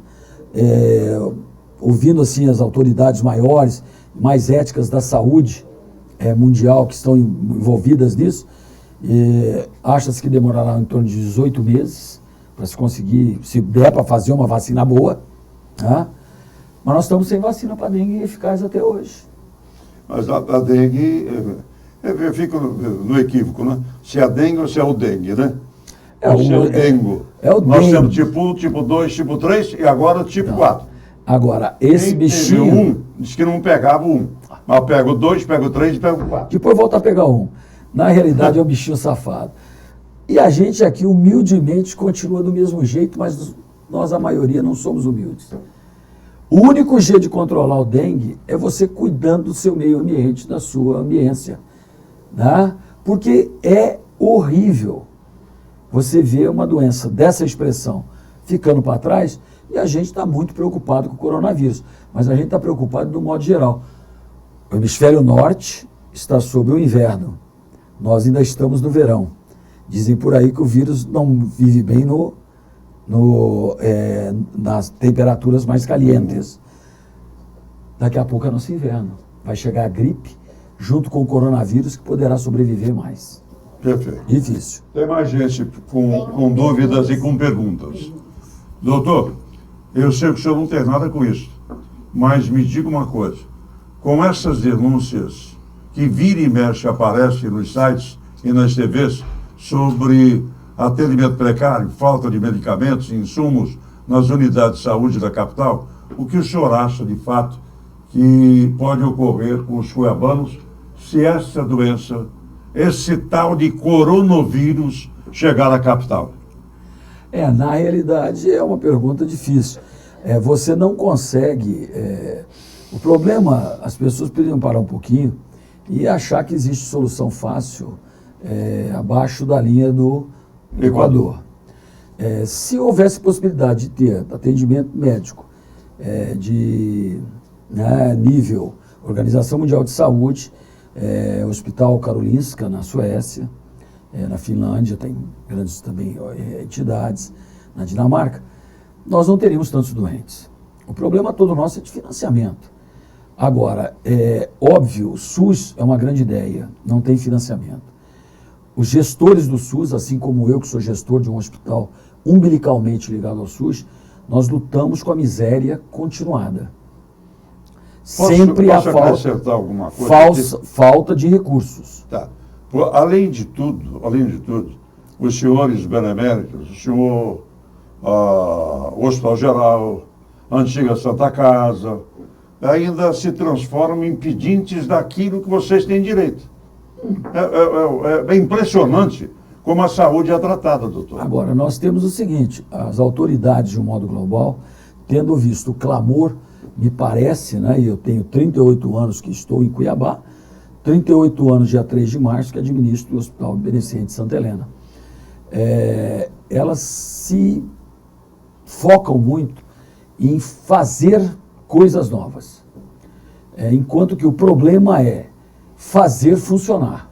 Speaker 2: ouvindo assim as autoridades maiores, mais éticas da saúde mundial que estão envolvidas nisso, acha-se que demorará em torno de 18 meses para se conseguir, se der para fazer uma vacina boa, né? Mas nós estamos sem vacina para dengue eficaz até hoje.
Speaker 1: Mas a dengue, eu fico no equívoco, né? Se é a dengue ou se é o dengue, né? Se é o dengue. Nós temos tipo 1, tipo 2, tipo 3 e agora o tipo 4.
Speaker 2: Agora, esse bichinho...
Speaker 1: Diz que não pegava o 1, mas pega o 2, pega o 3 e pega o 4.
Speaker 2: Depois volta a pegar um. Na realidade é um bichinho safado. E a gente aqui humildemente continua do mesmo jeito, mas nós, a maioria, não somos humildes. O único jeito de controlar o dengue é você cuidando do seu meio ambiente, da sua ambiência, né? Porque é horrível você ver uma doença dessa expressão ficando para trás e a gente está muito preocupado com o coronavírus, mas a gente está preocupado do modo geral. O hemisfério norte está sob o inverno, nós ainda estamos no verão. Dizem por aí que o vírus não vive bem nas temperaturas mais calientes. Daqui a pouco é nosso inverno. Vai chegar a gripe, junto com o coronavírus, que poderá sobreviver mais.
Speaker 1: Perfeito.
Speaker 2: Difícil.
Speaker 1: Tem mais gente com dúvidas e com perguntas. Doutor, eu sei que o senhor não tem nada com isso, Mas me diga uma coisa, com essas denúncias que vira e mexe aparecem nos sites e nas TVs sobre atendimento precário, falta de medicamentos e insumos nas unidades de saúde da capital, o que o senhor acha de fato que pode ocorrer com os cuiabanos se essa doença, esse tal de coronavírus, chegar à capital?
Speaker 2: Na realidade é uma pergunta difícil. Você não consegue... O problema, as pessoas poderiam parar um pouquinho e achar que existe solução fácil abaixo da linha do Equador. Se houvesse possibilidade de ter atendimento médico de nível Organização Mundial de Saúde, Hospital Karolinska, na Suécia, na Finlândia, tem grandes também entidades, na Dinamarca, nós não teríamos tantos doentes. O problema todo nosso é de financiamento. Agora, óbvio, o SUS é uma grande ideia, não tem financiamento. Os gestores do SUS, assim como eu, que sou gestor de um hospital umbilicalmente ligado ao SUS, nós lutamos com a miséria continuada. Sempre a falta de recursos.
Speaker 1: Tá. Além de tudo, os senhores beneméritos, o senhor, o Hospital Geral, a antiga Santa Casa, ainda se transformam em pedintes daquilo que vocês têm direito. É impressionante como a saúde é tratada, doutor.
Speaker 2: Agora, nós temos o seguinte, as autoridades, de um modo global, tendo visto o clamor, me parece, e eu tenho 38 anos que estou em Cuiabá, 38 anos, dia 3 de março, que administro o Hospital Beneficente Santa Helena. Elas se focam muito em fazer coisas novas, enquanto que o problema é fazer funcionar.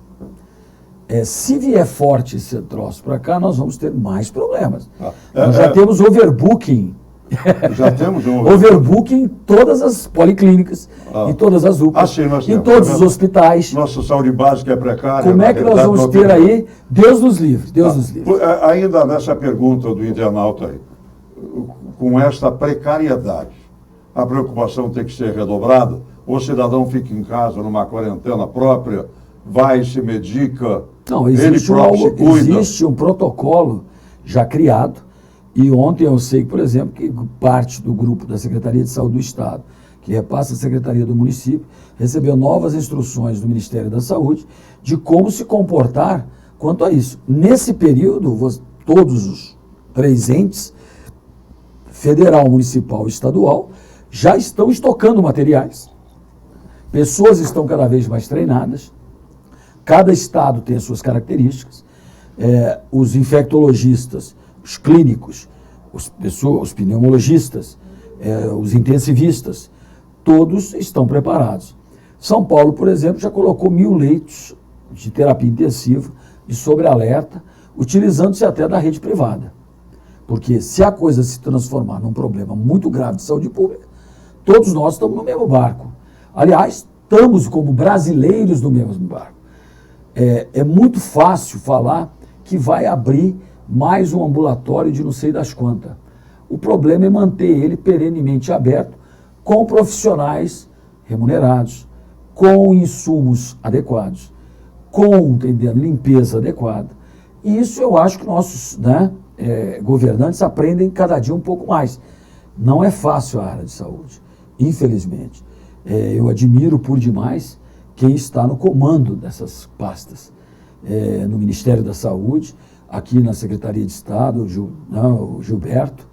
Speaker 2: Se vier forte esse troço para cá, nós vamos ter mais problemas. Nós já temos overbooking.
Speaker 1: Já temos
Speaker 2: overbooking em todas as policlínicas, em todas as UPAs, em todos os hospitais.
Speaker 1: Nossa saúde básica é precária.
Speaker 2: Como é que nós vamos ter aí? Deus nos livre, Deus nos livre.
Speaker 1: Ainda nessa pergunta do internauta aí, com esta precariedade, a preocupação tem que ser redobrada? O cidadão fica em casa numa quarentena própria, vai, se medica,
Speaker 2: não, existe
Speaker 1: ele próprio se cuida.
Speaker 2: Existe um protocolo já criado, e ontem eu sei, por exemplo, que parte do grupo da Secretaria de Saúde do Estado, que repassa a Secretaria do Município, recebeu novas instruções do Ministério da Saúde de como se comportar quanto a isso. Nesse período, todos os 3 entes, federal, municipal e estadual, já estão estocando materiais. Pessoas estão cada vez mais treinadas, cada estado tem as suas características, os infectologistas, os clínicos, os pneumologistas, os intensivistas, todos estão preparados. São Paulo, por exemplo, já colocou 1000 leitos de terapia intensiva, de sobrealerta, utilizando-se até da rede privada. Porque se a coisa se transformar num problema muito grave de saúde pública, todos nós estamos no mesmo barco. Aliás, estamos como brasileiros no mesmo barco. É muito fácil falar que vai abrir mais um ambulatório de não sei das quantas. O problema é manter ele perenemente aberto, com profissionais remunerados, com insumos adequados, com limpeza adequada. E isso eu acho que nossos governantes aprendem cada dia um pouco mais. Não é fácil a área de saúde, infelizmente. Eu admiro por demais quem está no comando dessas pastas, no Ministério da Saúde, aqui na Secretaria de Estado, o Gilberto,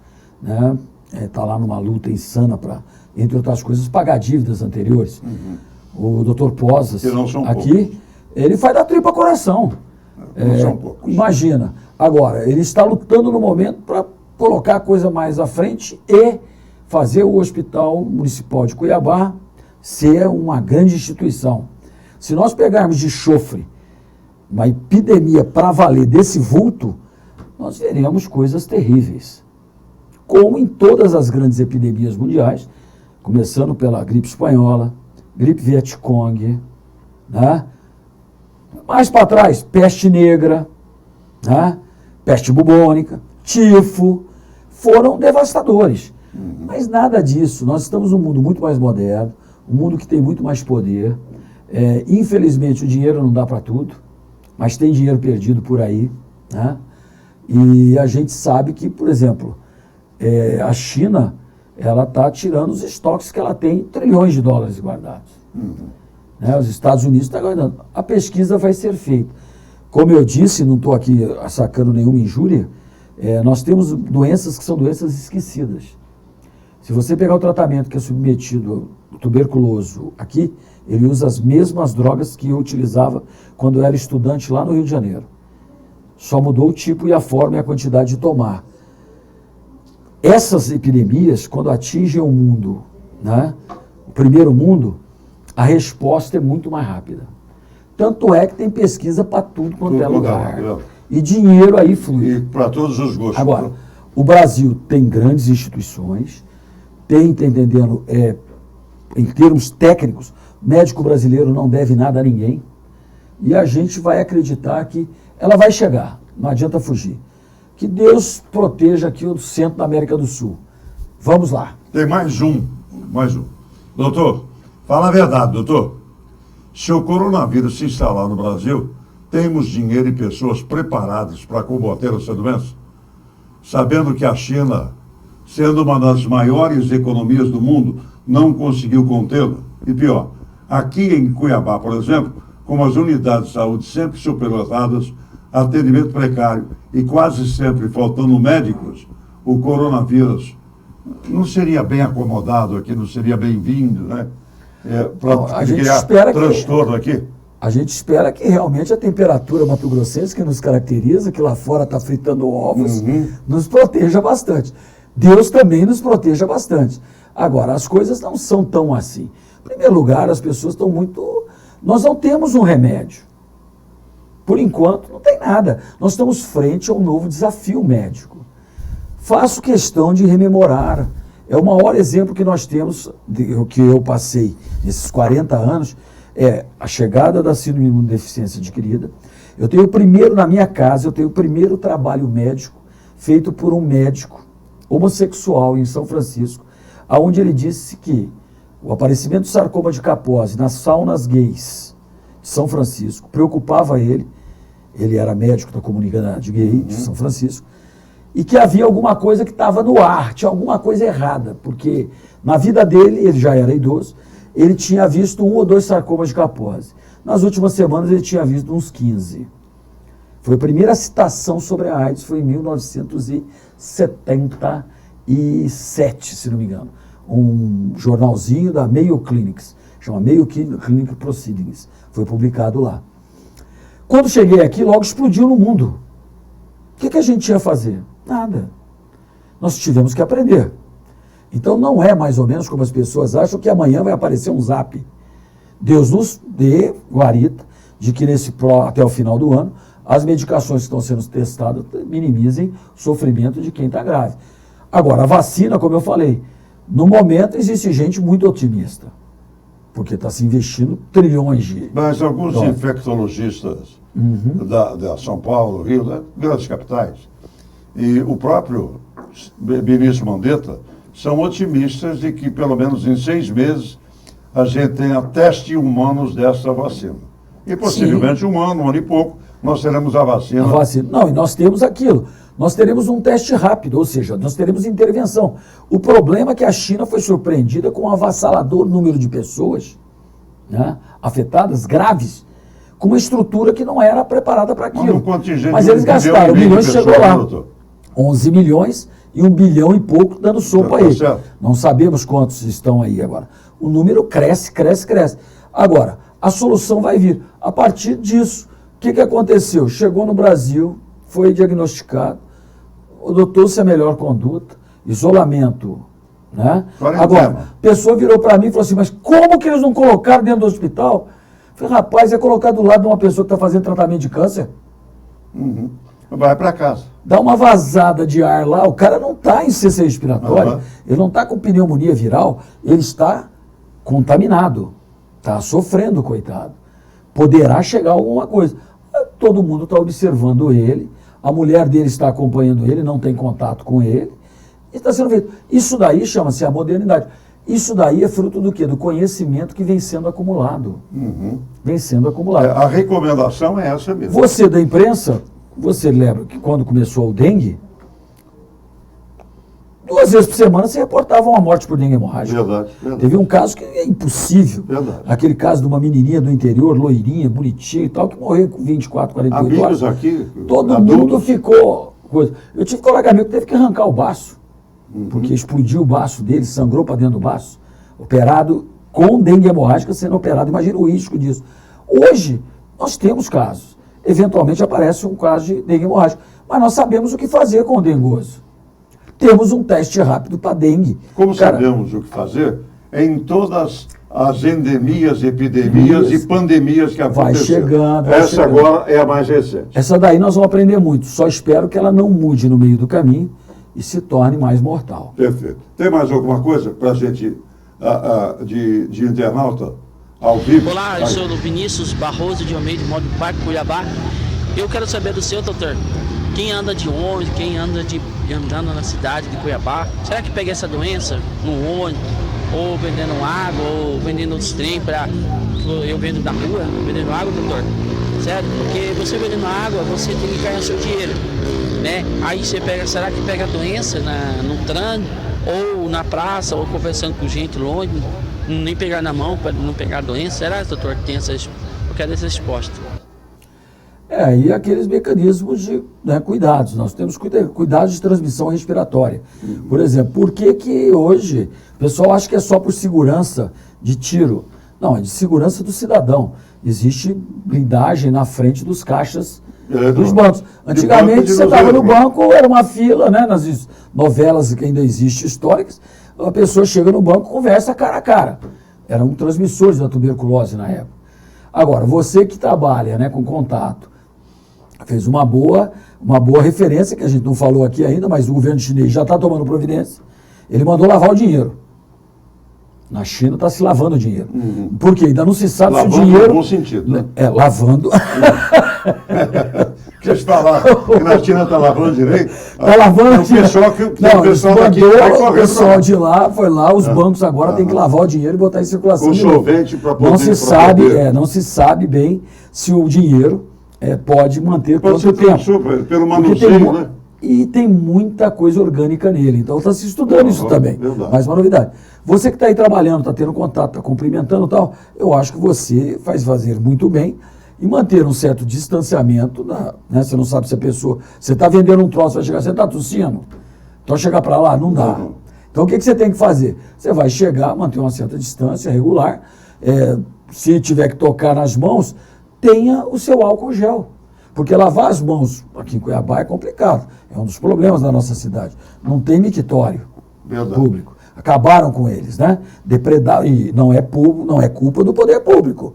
Speaker 2: está lá numa luta insana para, entre outras coisas, pagar dívidas anteriores. Uhum. O doutor Posas, aqui, ele faz da tripa coração.
Speaker 1: Não são poucos.
Speaker 2: Imagina. Agora, ele está lutando no momento para colocar a coisa mais à frente e fazer o Hospital Municipal de Cuiabá ser uma grande instituição. Se nós pegarmos de chofre uma epidemia para valer desse vulto, nós veremos coisas terríveis. Como em todas as grandes epidemias mundiais, começando pela gripe espanhola, gripe Vietcong, mais para trás, peste negra, peste bubônica, tifo, foram devastadores. Mas nada disso. Nós estamos num mundo muito mais moderno, um mundo que tem muito mais poder. Infelizmente, o dinheiro não dá para tudo, mas tem dinheiro perdido por aí, né? E a gente sabe que, por exemplo, a China, ela está tirando os estoques que ela tem, trilhões de dólares guardados. Né? Os Estados Unidos estão guardando. A pesquisa vai ser feita. Como eu disse, não estou aqui sacando nenhuma injúria, nós temos doenças que são doenças esquecidas. Se você pegar o tratamento que é submetido ao tuberculoso aqui, ele usa as mesmas drogas que eu utilizava quando eu era estudante lá no Rio de Janeiro. Só mudou o tipo e a forma e a quantidade de tomar. Essas epidemias, quando atingem o mundo, né, o primeiro mundo, a resposta é muito mais rápida. Tanto é que tem pesquisa para tudo quanto é lugar. E dinheiro aí flui.
Speaker 1: E para todos os gostos.
Speaker 2: Agora, o Brasil tem grandes instituições, tem, tá entendendo, em termos técnicos, médico brasileiro não deve nada a ninguém, e a gente vai acreditar que ela vai chegar, não adianta fugir. Que Deus proteja aqui o centro da América do Sul. Vamos lá.
Speaker 1: Tem mais um. Doutor, fala a verdade, doutor. Se o coronavírus se instalar no Brasil, temos dinheiro e pessoas preparadas para combater essa doença? Sabendo que a China, sendo uma das maiores economias do mundo, não conseguiu contê-la. E pior, aqui em Cuiabá, por exemplo, como as unidades de saúde sempre superlotadas, atendimento precário e quase sempre faltando médicos, o coronavírus não seria bem acomodado aqui, não seria bem-vindo, né? Para criar transtorno aqui.
Speaker 2: A gente espera que realmente a temperatura mato-grossense que nos caracteriza, que lá fora está fritando ovos, nos proteja bastante. Deus também nos proteja bastante. Agora, as coisas não são tão assim. Em primeiro lugar, as pessoas estão muito... Nós não temos um remédio. Por enquanto, não tem nada. Nós estamos frente a um novo desafio médico. Faço questão de rememorar. É o maior exemplo que nós temos, que eu passei nesses 40 anos, a chegada da síndrome de imunodeficiência adquirida. Eu tenho o primeiro, na minha casa, eu tenho o primeiro trabalho médico feito por um médico homossexual em São Francisco, onde ele disse que o aparecimento do sarcoma de Kaposi nas saunas gays de São Francisco preocupava ele era médico da comunidade gay de São Francisco, e que havia alguma coisa que estava no ar, tinha alguma coisa errada, porque na vida dele, ele já era idoso, ele tinha visto 1 ou 2 sarcomas de Kaposi. Nas últimas semanas ele tinha visto uns 15. Foi a primeira citação sobre a AIDS, foi em 1977, se não me engano. Um jornalzinho da Mayo Clinics, chama Mayo Clinic Proceedings, foi publicado lá. Quando cheguei aqui, logo explodiu no mundo. O que a gente ia fazer? Nada. Nós tivemos que aprender. Então não é mais ou menos como as pessoas acham que amanhã vai aparecer um zap. Deus nos dê guarita de que até o final do ano as medicações que estão sendo testadas minimizem o sofrimento de quem está grave. Agora, a vacina, como eu falei, no momento existe gente muito otimista, porque está se investindo trilhões de...
Speaker 1: Mas alguns infectologistas da São Paulo, Rio, das grandes capitais, e o próprio ministro Mandetta, são otimistas de que pelo menos em 6 meses a gente tenha testes humanos dessa vacina. E possivelmente um ano e pouco, nós teremos a vacina.
Speaker 2: Não, e nós temos aquilo. Nós teremos um teste rápido, ou seja, nós teremos intervenção. O problema é que a China foi surpreendida com um avassalador número de pessoas, né, afetadas, graves, com uma estrutura que não era preparada para aquilo. Mas eles gastaram, milhões chegou lá. 11 milhões e 1 bilhão e pouco dando sopa aí. Não sabemos quantos estão aí agora. O número cresce, cresce, cresce. Agora, a solução vai vir. A partir disso, o que aconteceu? Chegou no Brasil, foi diagnosticado, adotou-se a melhor conduta, isolamento, né? Agora, a pessoa virou para mim e falou assim, mas como que eles não colocaram dentro do hospital? Eu falei, rapaz, é colocar do lado de uma pessoa que está fazendo tratamento de câncer.
Speaker 1: Vai para casa.
Speaker 2: Dá uma vazada de ar lá, o cara não está em insuficiência respiratória, ele não está com pneumonia viral, ele está contaminado, está sofrendo, coitado. Poderá chegar alguma coisa. Todo mundo está observando ele, a mulher dele está acompanhando ele, não tem contato com ele, está sendo feito. Isso daí chama-se a modernidade. Isso daí é fruto do quê? Do conhecimento que vem sendo acumulado. Vem sendo acumulado.
Speaker 1: A recomendação é essa mesmo.
Speaker 2: Você da imprensa, você lembra que quando começou o dengue, 2 vezes por semana se reportava uma morte por dengue hemorrágica.
Speaker 1: Verdade.
Speaker 2: Teve um caso que é impossível.
Speaker 1: Verdade.
Speaker 2: Aquele caso de uma menininha do interior, loirinha, bonitinha e tal, que morreu com 24, 48 horas.
Speaker 1: Amigos aqui,
Speaker 2: Todo
Speaker 1: adultos.
Speaker 2: mundo ficou... Eu tive colega amigo que teve que arrancar o baço, porque explodiu o baço dele, sangrou para dentro do baço, operado com dengue hemorrágica sendo operado. Imagina o risco disso. Hoje, nós temos casos. Eventualmente aparece um caso de dengue hemorrágica, mas nós sabemos o que fazer com o dengoso. Temos um teste rápido para dengue.
Speaker 1: Como sabemos o que fazer, em todas as endemias, epidemias e pandemias que aconteceram.
Speaker 2: Vai chegando.
Speaker 1: Essa agora é a mais recente.
Speaker 2: Essa daí nós vamos aprender muito. Só espero que ela não mude no meio do caminho e se torne mais mortal.
Speaker 1: Perfeito. Tem mais alguma coisa para a gente, de internauta, ao vivo?
Speaker 5: Olá, eu sou o Vinícius Barroso de Almeida, moro no Parque Cuiabá. Eu quero saber do senhor, doutor, quem anda de ônibus, quem andando na cidade de Cuiabá, será que pega essa doença no ônibus, ou vendendo água, ou vendendo outros trem para eu vendo na rua, vendendo água, doutor? Sério? Porque você vendendo água, você tem que ganhar seu dinheiro, né? Aí você pega, será que pega a doença no trânsito, ou na praça, ou conversando com gente longe, nem pegar na mão para não pegar a doença? Será, doutor, que tem essas... Eu quero essa resposta.
Speaker 2: E aqueles mecanismos de cuidados. Nós temos cuidados de transmissão respiratória. Por exemplo, por que hoje o pessoal acha que é só por segurança de tiro? Não, é de segurança do cidadão. Existe blindagem na frente dos caixas dos bancos. Antigamente você estava no banco, era uma fila, né? Nas novelas que ainda existem históricas, a pessoa chega no banco, conversa cara a cara. Eram transmissores da tuberculose na época. Agora, você que trabalha, né, com contato, fez uma boa referência, que a gente não falou aqui ainda, mas o governo chinês já está tomando providência. Ele mandou lavar o dinheiro. Na China está se lavando o dinheiro. Porque ainda não se sabe
Speaker 1: lavando
Speaker 2: se o dinheiro...
Speaker 1: no bom sentido, né?
Speaker 2: Lavando.
Speaker 1: Deixa eu te falar, que na China está lavando direito.
Speaker 2: Está lavando
Speaker 1: o pessoal que
Speaker 2: não,
Speaker 1: o pessoal daqui vai correndo.
Speaker 2: O pessoal de lá foi lá, os bancos agora têm que lavar o dinheiro e botar em circulação.
Speaker 1: Com solvente para poder...
Speaker 2: Não se sabe bem se o dinheiro pode manter
Speaker 1: pode
Speaker 2: quanto tempo.
Speaker 1: Pelo manuseio, né?
Speaker 2: E tem muita coisa orgânica nele. Então está se estudando isso também.
Speaker 1: Verdade.
Speaker 2: Mais uma novidade. Você que está aí trabalhando, está tendo contato, está cumprimentando e tal, eu acho que você faz fazer muito bem e manter um certo distanciamento. Né? Você não sabe se a pessoa... Você está vendendo um troço, vai chegar, você está tossindo? Então chegar para lá, não dá. Então o que você tem que fazer? Você vai chegar, manter uma certa distância regular. Se tiver que tocar nas mãos, tenha o seu álcool gel. Porque lavar as mãos aqui em Cuiabá é complicado. É um dos problemas da nossa cidade. Não tem mictório público. Acabaram com eles, né? Depredaram, e não é culpa do poder público.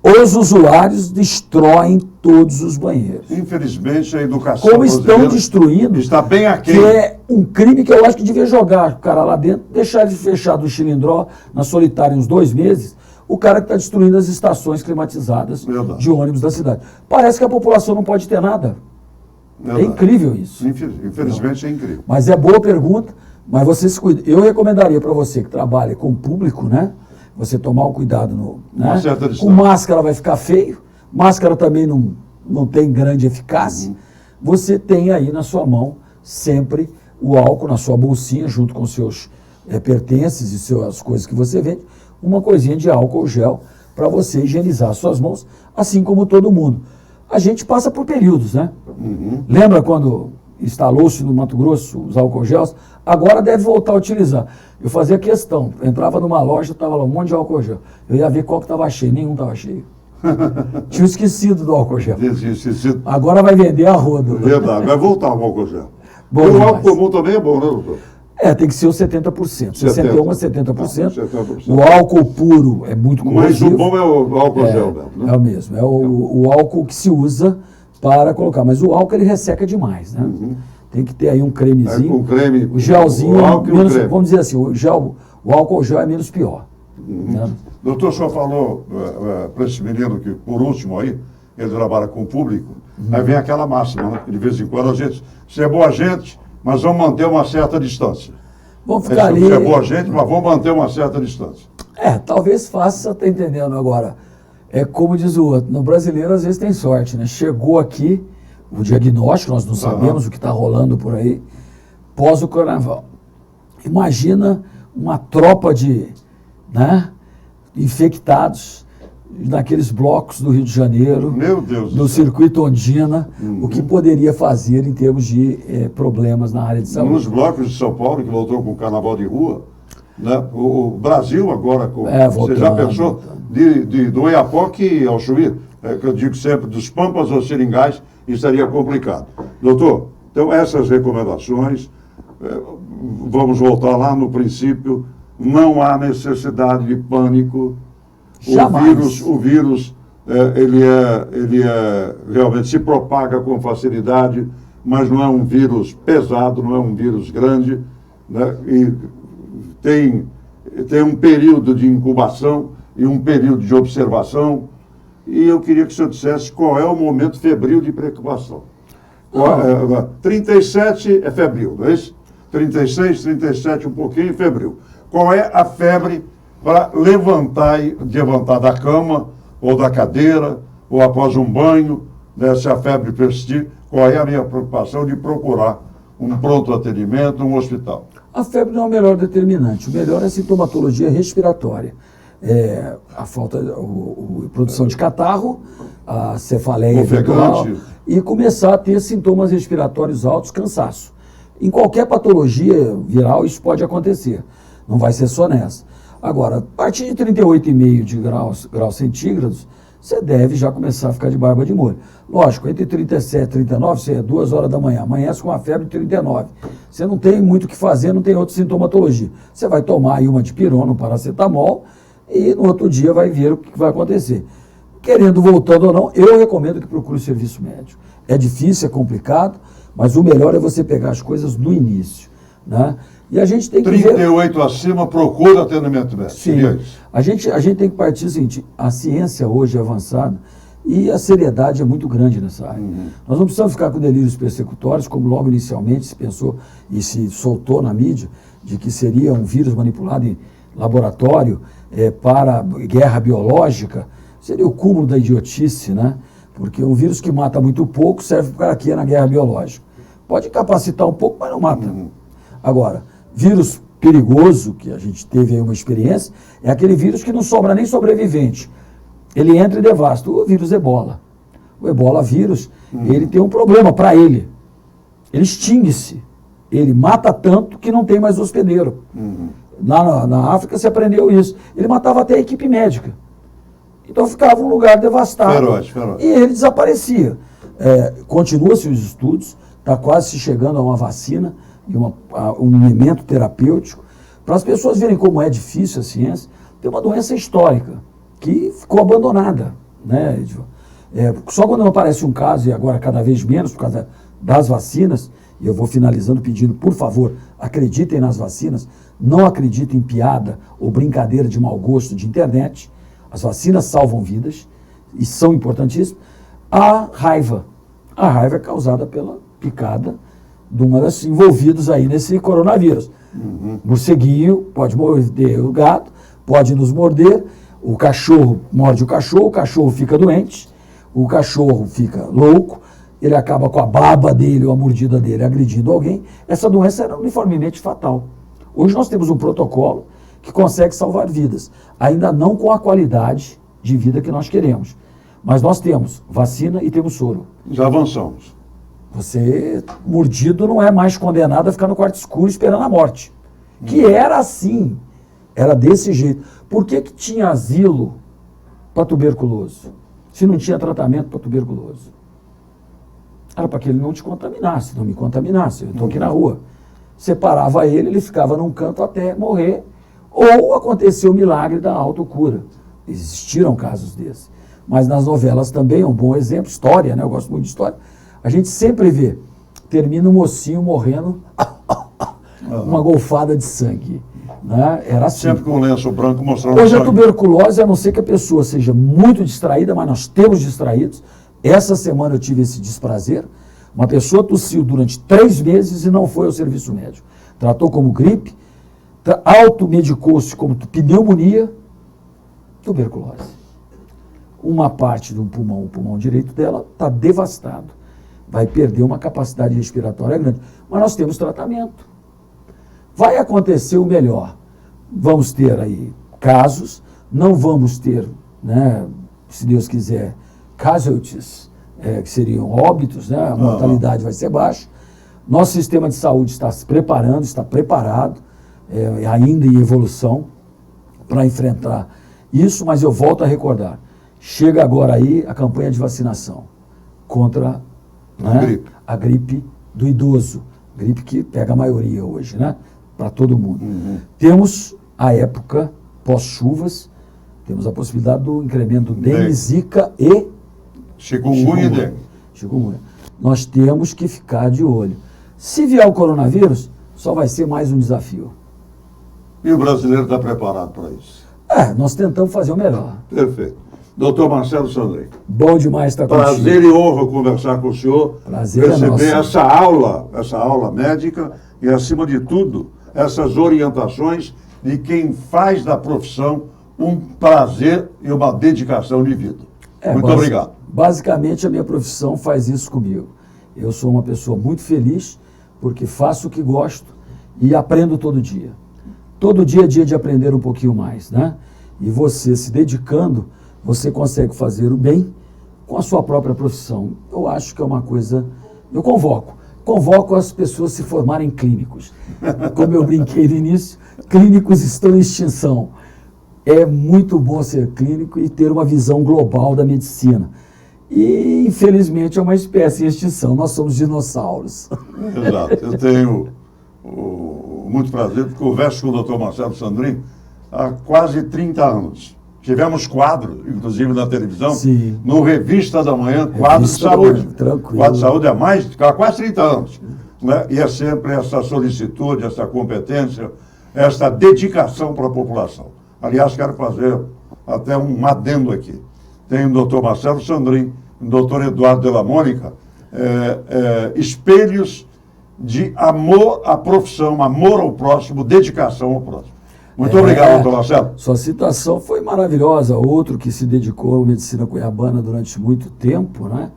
Speaker 2: Os usuários destroem todos os banheiros.
Speaker 1: Infelizmente, a educação
Speaker 2: como estão destruindo,
Speaker 1: está bem aquém.
Speaker 2: Que é um crime que eu acho que devia jogar o cara lá dentro, deixar ele fechado no cilindró, na solitária, uns 2 meses, o cara que está destruindo as estações climatizadas de ônibus da cidade. Parece que a população não pode ter nada. É incrível isso.
Speaker 1: Infelizmente é incrível.
Speaker 2: Mas é boa pergunta, mas você se cuida. Eu recomendaria para você que trabalha com o público, né? Você tomar o cuidado né? Com máscara vai ficar feio, máscara também não tem grande eficácia. Você tem aí na sua mão sempre o álcool na sua bolsinha, junto com seus pertences e as coisas que você vende, uma coisinha de álcool gel para você higienizar suas mãos, assim como todo mundo. A gente passa por períodos, né? Lembra quando instalou-se no Mato Grosso os álcool gels? Agora deve voltar a utilizar. Eu fazia questão, entrava numa loja, estava lá um monte de álcool gel. Eu ia ver qual que estava cheio, nenhum estava cheio. Tinha esquecido do álcool gel. Agora vai vender a roda.
Speaker 1: Verdade, vai voltar o álcool gel.
Speaker 2: Bom,
Speaker 1: o álcool comum também é bom, né, doutor?
Speaker 2: Tem que ser os 70%. 61% a 70%.
Speaker 1: 70%.
Speaker 2: O álcool puro é muito corrosivo.
Speaker 1: Mas o bom é o álcool gel mesmo, né?
Speaker 2: É o mesmo. É o álcool que se usa para colocar. Mas o álcool ele resseca demais, né? Tem que ter aí um cremezinho.
Speaker 1: Um creme.
Speaker 2: O gelzinho,
Speaker 1: o álcool
Speaker 2: menos,
Speaker 1: creme.
Speaker 2: vamos dizer assim, o álcool gel é menos pior. Né?
Speaker 1: Doutor, o senhor falou para esse menino que, por último aí, ele trabalha com o público, aí vem aquela máxima, né? De vez em quando a gente, se é boa gente, mas vamos manter uma certa distância.
Speaker 2: Vamos ficar ali.
Speaker 1: É boa gente, mas vamos manter uma certa distância.
Speaker 2: Talvez faça, tá entendendo agora. É como diz o outro, no brasileiro às vezes tem sorte, né? Chegou aqui o diagnóstico, nós não sabemos o que está rolando por aí, pós o carnaval. Imagina uma tropa de, né, infectados naqueles blocos do Rio de Janeiro,
Speaker 1: Meu Deus
Speaker 2: do circuito Ondina, o que poderia fazer em termos de problemas na área de saúde.
Speaker 1: Nos blocos de São Paulo, que voltou com o carnaval de rua, né? O Brasil agora, você já pensou, do Oiapoque ao Chuí, que eu digo sempre, dos Pampas aos Seringais, isso seria complicado. Doutor, então essas recomendações, vamos voltar lá no princípio, não há necessidade de pânico.
Speaker 2: Jamais.
Speaker 1: O vírus ele realmente se propaga com facilidade, mas não é um vírus pesado, não é um vírus grande, né? E tem um período de incubação e um período de observação, e eu queria que o senhor dissesse qual é o momento febril de preocupação. 37 é febril, não é isso? 36, 37 um pouquinho, febril. Qual é a febre para levantar da cama ou da cadeira ou após um banho, né, se a febre persistir, qual é a minha preocupação de procurar um pronto atendimento, um hospital?
Speaker 2: A febre não é o melhor determinante, o melhor é a sintomatologia respiratória. A falta, a produção de catarro, a cefaleia eventual, e começar a ter sintomas respiratórios altos, cansaço. Em qualquer patologia viral isso pode acontecer, não vai ser só nessa. Agora, a partir de 38,5 de graus centígrados, você deve já começar a ficar de barba de molho. Lógico, entre 37 e 39, você é 2 horas da manhã, amanhece com uma febre de 39. Você não tem muito o que fazer, não tem outra sintomatologia. Você vai tomar aí uma dipirona, um paracetamol, e no outro dia vai ver o que vai acontecer. Querendo, voltando ou não, eu recomendo que procure o serviço médico. É difícil, é complicado, mas o melhor é você pegar as coisas no início, né? E a gente tem que
Speaker 1: 38 acima, procura atendimento médico.
Speaker 2: Sim. A gente tem que partir do seguinte, a ciência hoje é avançada e a seriedade é muito grande nessa área. Nós não precisamos ficar com delírios persecutórios, como logo inicialmente se pensou e se soltou na mídia, de que seria um vírus manipulado em laboratório para guerra biológica. Seria o cúmulo da idiotice, né? Porque um vírus que mata muito pouco serve para quê na guerra biológica? Pode capacitar um pouco, mas não mata. Agora, vírus perigoso, que a gente teve aí uma experiência, é aquele vírus que não sobra nem sobrevivente. Ele entra e devasta. O vírus Ebola. O Ebola vírus, ele tem um problema para ele. Ele extingue-se. Ele mata tanto que não tem mais hospedeiro. Lá na África se aprendeu isso. Ele matava até a equipe médica. Então ficava um lugar devastado.
Speaker 1: Feroz.
Speaker 2: E ele desaparecia. Continua-se os estudos, está quase se chegando a uma vacina e um elemento terapêutico, para as pessoas verem como é difícil a ciência. Tem uma doença histórica que ficou abandonada, né, Edivan? Só quando aparece um caso, e agora cada vez menos por causa das vacinas, e eu vou finalizando pedindo, por favor, acreditem nas vacinas, não acreditem em piada ou brincadeira de mau gosto de internet. As vacinas salvam vidas e são importantíssimas. A raiva é causada pela picada de uma das envolvidos aí nesse coronavírus. Morceguinho pode morder o gato, pode nos morder, o cachorro morde o cachorro fica doente, o cachorro fica louco, ele acaba com a baba dele ou a mordida dele agredindo alguém. Essa doença era uniformemente fatal. Hoje nós temos um protocolo que consegue salvar vidas, ainda não com a qualidade de vida que nós queremos. Mas nós temos vacina e temos soro.
Speaker 1: Já avançamos.
Speaker 2: Você, mordido, não é mais condenado a ficar no quarto escuro esperando a morte. Que era assim, era desse jeito. Por que tinha asilo para tuberculoso, se não tinha tratamento para tuberculoso? Era para que ele não te contaminasse, não me contaminasse. Eu estou aqui na rua. Separava ele ficava num canto até morrer, ou aconteceu o milagre da autocura. Existiram casos desses. Mas nas novelas também é um bom exemplo, história, né? Eu gosto muito de história. A gente sempre vê, termina um mocinho morrendo, uma golfada de sangue. Né? Era assim.
Speaker 1: Sempre com um lenço branco mostrando
Speaker 2: Hoje
Speaker 1: sangue.
Speaker 2: a tuberculose, a não ser que a pessoa seja muito distraída, mas nós temos distraídos. Essa semana eu tive esse desprazer. Uma pessoa tossiu durante 3 meses e não foi ao serviço médico. Tratou como gripe, automedicou-se como pneumonia, tuberculose. Uma parte do pulmão, o pulmão direito dela, está devastado. Vai perder uma capacidade respiratória grande. Mas nós temos tratamento. Vai acontecer o melhor. Vamos ter aí casos, não vamos ter, né, se Deus quiser, casualties, que seriam óbitos, né, a mortalidade vai ser baixa. Nosso sistema de saúde está se preparando, está preparado, ainda em evolução, para enfrentar isso, mas eu volto a recordar, chega agora aí a campanha de vacinação contra, né, a gripe do idoso, gripe que pega a maioria hoje, né, para todo mundo. Temos a época pós-chuvas, temos a possibilidade do incremento dengue, zika e
Speaker 1: chikungunya e dengue.
Speaker 2: Chikungunya. Nós temos que ficar de olho. Se vier o coronavírus, só vai ser mais um desafio.
Speaker 1: E o brasileiro está preparado para isso?
Speaker 2: Nós tentamos fazer o melhor.
Speaker 1: Perfeito. Doutor Marcelo Sandrin.
Speaker 2: Bom demais estar contigo.
Speaker 1: Prazer e honra conversar com o senhor.
Speaker 2: Prazer é nosso.
Speaker 1: Receber essa aula médica e, acima de tudo, essas orientações de quem faz da profissão um prazer e uma dedicação de vida. Muito obrigado.
Speaker 2: Basicamente, a minha profissão faz isso comigo. Eu sou uma pessoa muito feliz porque faço o que gosto e aprendo todo dia. Todo dia é dia de aprender um pouquinho mais, né? E você se dedicando, você consegue fazer o bem com a sua própria profissão. Eu acho que é uma coisa... Eu convoco as pessoas a se formarem clínicos. Como eu brinquei no início, clínicos estão em extinção. É muito bom ser clínico e ter uma visão global da medicina. E, infelizmente, é uma espécie em extinção. Nós somos dinossauros.
Speaker 1: Exato. Eu tenho muito prazer, porque converso com o doutor Marcelo Sandrin há quase 30 anos. Tivemos quadro, inclusive na televisão,
Speaker 2: Sim.
Speaker 1: no Revista da Manhã, quadro de saúde.
Speaker 2: Tranquilo.
Speaker 1: Quadro de saúde há quase 30 anos. Né? E é sempre essa solicitude, essa competência, essa dedicação para a população. Aliás, quero fazer até um adendo aqui. Tem o doutor Marcelo Sandrin, o doutor Eduardo de la Mônica, espelhos de amor à profissão, amor ao próximo, dedicação ao próximo. Muito obrigado, doutor Marcelo.
Speaker 2: Sua citação foi maravilhosa. Outro que se dedicou à medicina cuiabana durante muito tempo, né?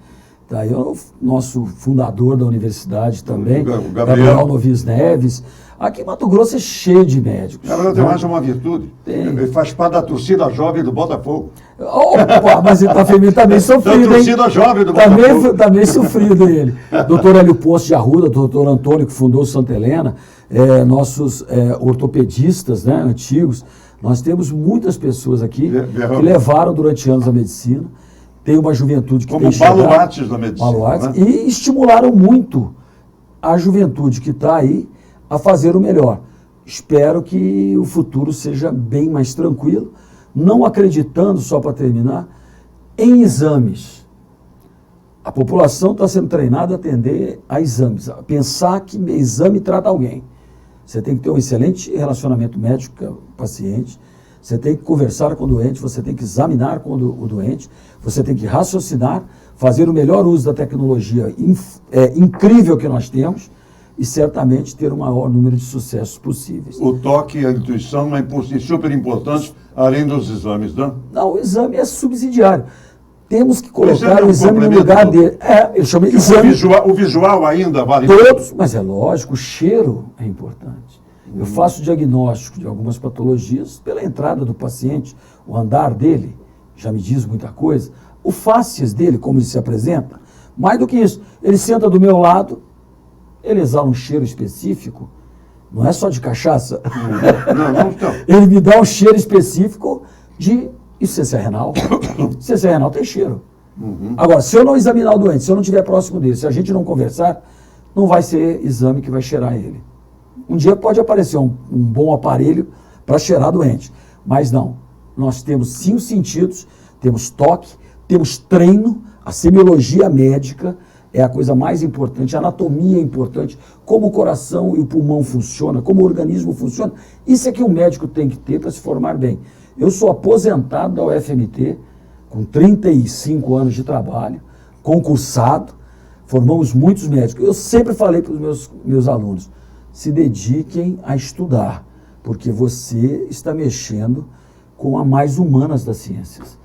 Speaker 2: Tá aí o nosso fundador da universidade também, Gabriel Novis Neves. Aqui em Mato Grosso é cheio de médicos.
Speaker 1: Gabriel tem mais uma virtude. Ele faz parte da torcida jovem do Botafogo.
Speaker 2: Opa, mas ele está bem sofrido,
Speaker 1: da torcida jovem do Botafogo.
Speaker 2: Está bem sofrido ele. Doutor Hélio Poço de Arruda, doutor Antônio, que fundou o Santa Helena, nossos ortopedistas, né, antigos. Nós temos muitas pessoas aqui que levaram durante anos a medicina. Tem uma juventude que
Speaker 1: como
Speaker 2: tem chegado. Como
Speaker 1: baluartes da medicina. Baluartes,
Speaker 2: né? E estimularam muito a juventude que está aí a fazer o melhor. Espero que o futuro seja bem mais tranquilo, não acreditando, só para terminar, em exames. A população está sendo treinada a atender a exames, a pensar que exame trata alguém. Você tem que ter um excelente relacionamento médico-paciente, você tem que conversar com o doente, você tem que examinar com o doente, você tem que raciocinar, fazer o melhor uso da tecnologia incrível que nós temos e certamente ter o maior número de sucessos possíveis.
Speaker 1: O toque e a intuição é super importante, além dos exames, não?
Speaker 2: Não, o exame é subsidiário. Temos que colocar o exame no lugar dele. Eu chamo de exame.
Speaker 1: O visual ainda vale.
Speaker 2: Todos, mas é lógico, o cheiro é importante. Eu faço diagnóstico de algumas patologias pela entrada do paciente, o andar dele já me diz muita coisa, o facies dele, como ele se apresenta, mais do que isso, ele senta do meu lado, ele exala um cheiro específico, não é só de cachaça,
Speaker 1: Não.
Speaker 2: Ele me dá um cheiro específico de insuficiência renal. Insuficiência renal tem cheiro. Agora, se eu não examinar o doente, se eu não estiver próximo dele, se a gente não conversar, não vai ser exame que vai cheirar ele. Um dia pode aparecer um bom aparelho para cheirar doente, mas não. Nós temos 5 sentidos, temos toque, temos treino, a semiologia médica é a coisa mais importante, a anatomia é importante, como o coração e o pulmão funcionam, como o organismo funciona. Isso é que um médico tem que ter para se formar bem. Eu sou aposentado da UFMT, com 35 anos de trabalho, concursado, formamos muitos médicos. Eu sempre falei para os meus alunos, se dediquem a estudar, porque você está mexendo com a mais humanas das ciências.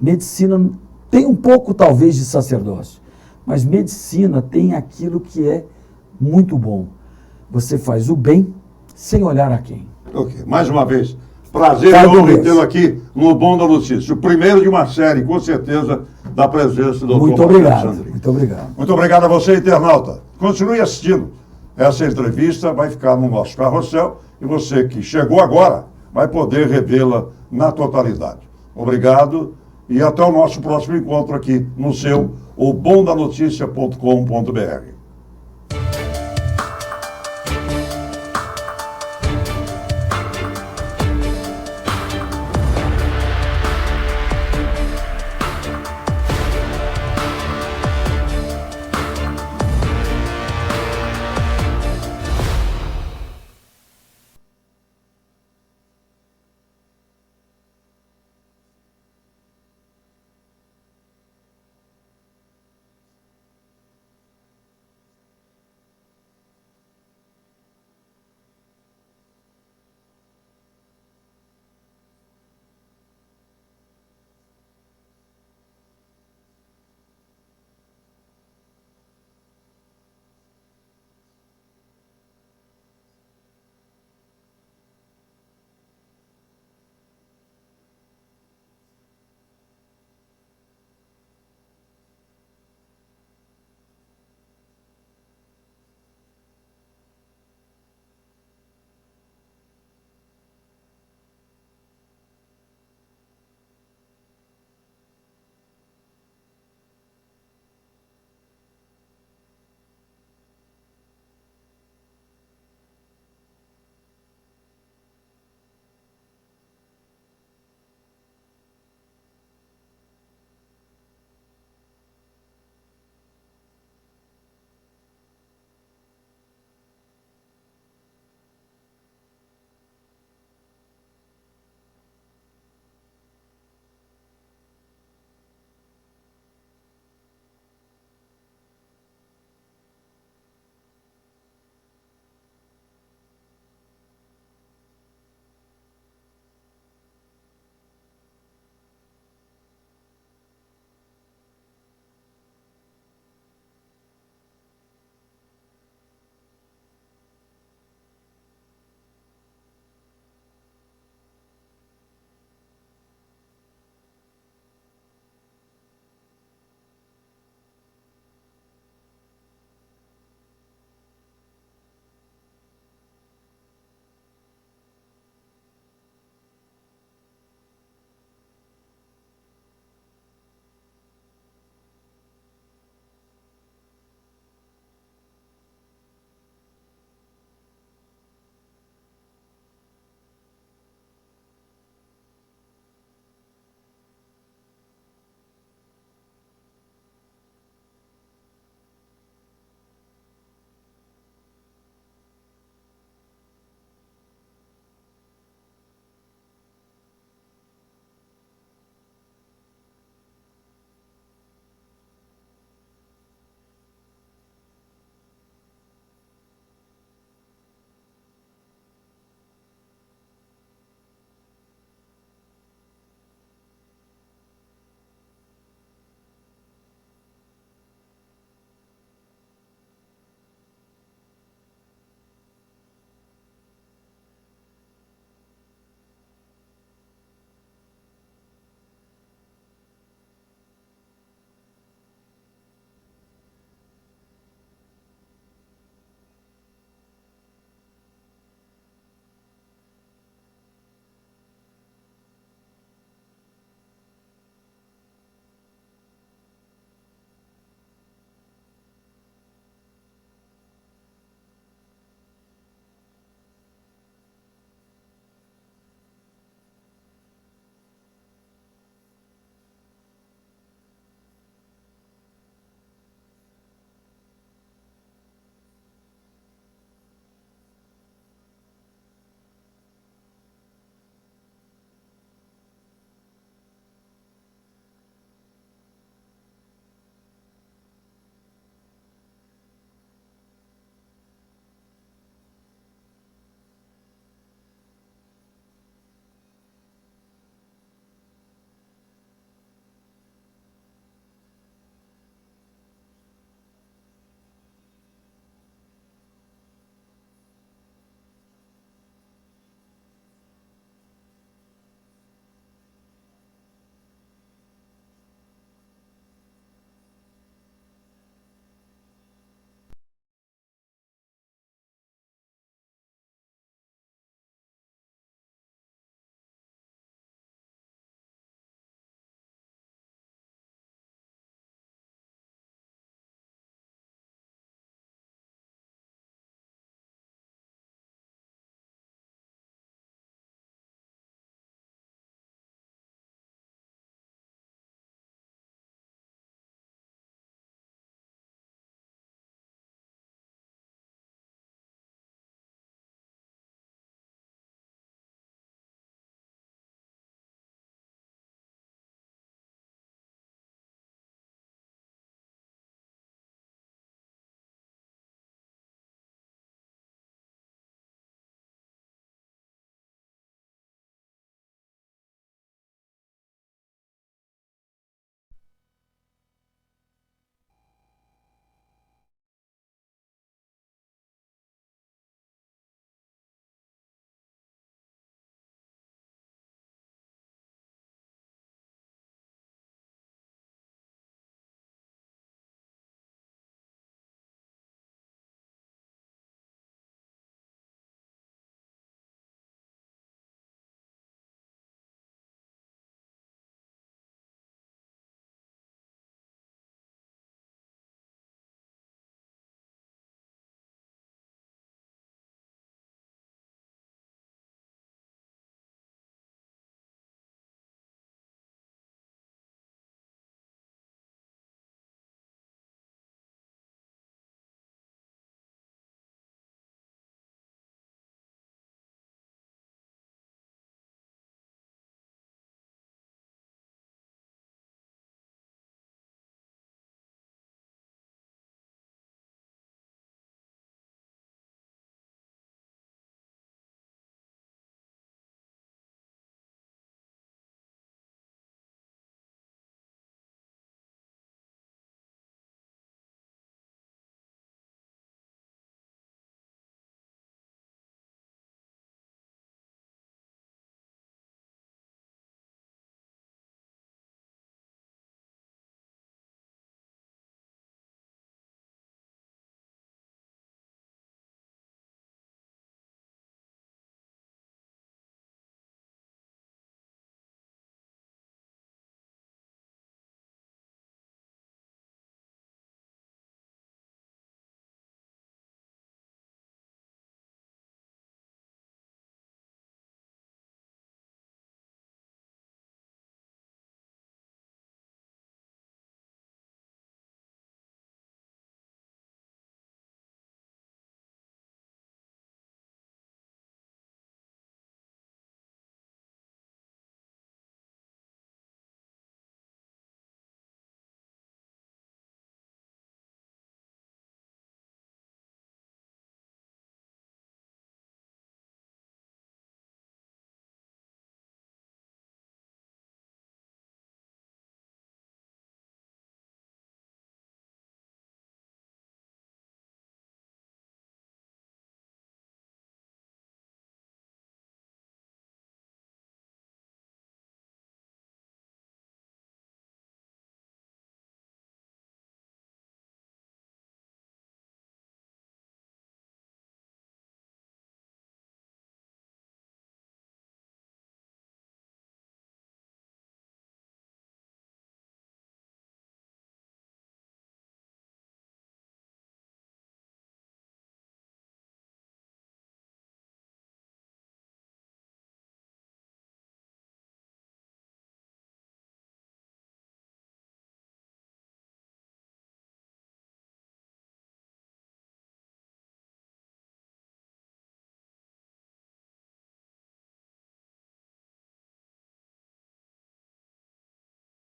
Speaker 2: Medicina tem um pouco, talvez, de sacerdócio, mas medicina tem aquilo que é muito bom. Você faz o bem sem olhar a quem.
Speaker 1: Ok, mais uma vez, prazer e honra em tê-lo aqui no Bom da Notícia. O primeiro de uma série, com certeza, da presença do Dr.
Speaker 2: Muito obrigado. Muito obrigado.
Speaker 1: Muito obrigado a você, internauta. Continue assistindo. Essa entrevista vai ficar no nosso carrossel e você que chegou agora vai poder revê-la na totalidade. Obrigado e até o nosso próximo encontro aqui no seu obomdanoticia.com.br.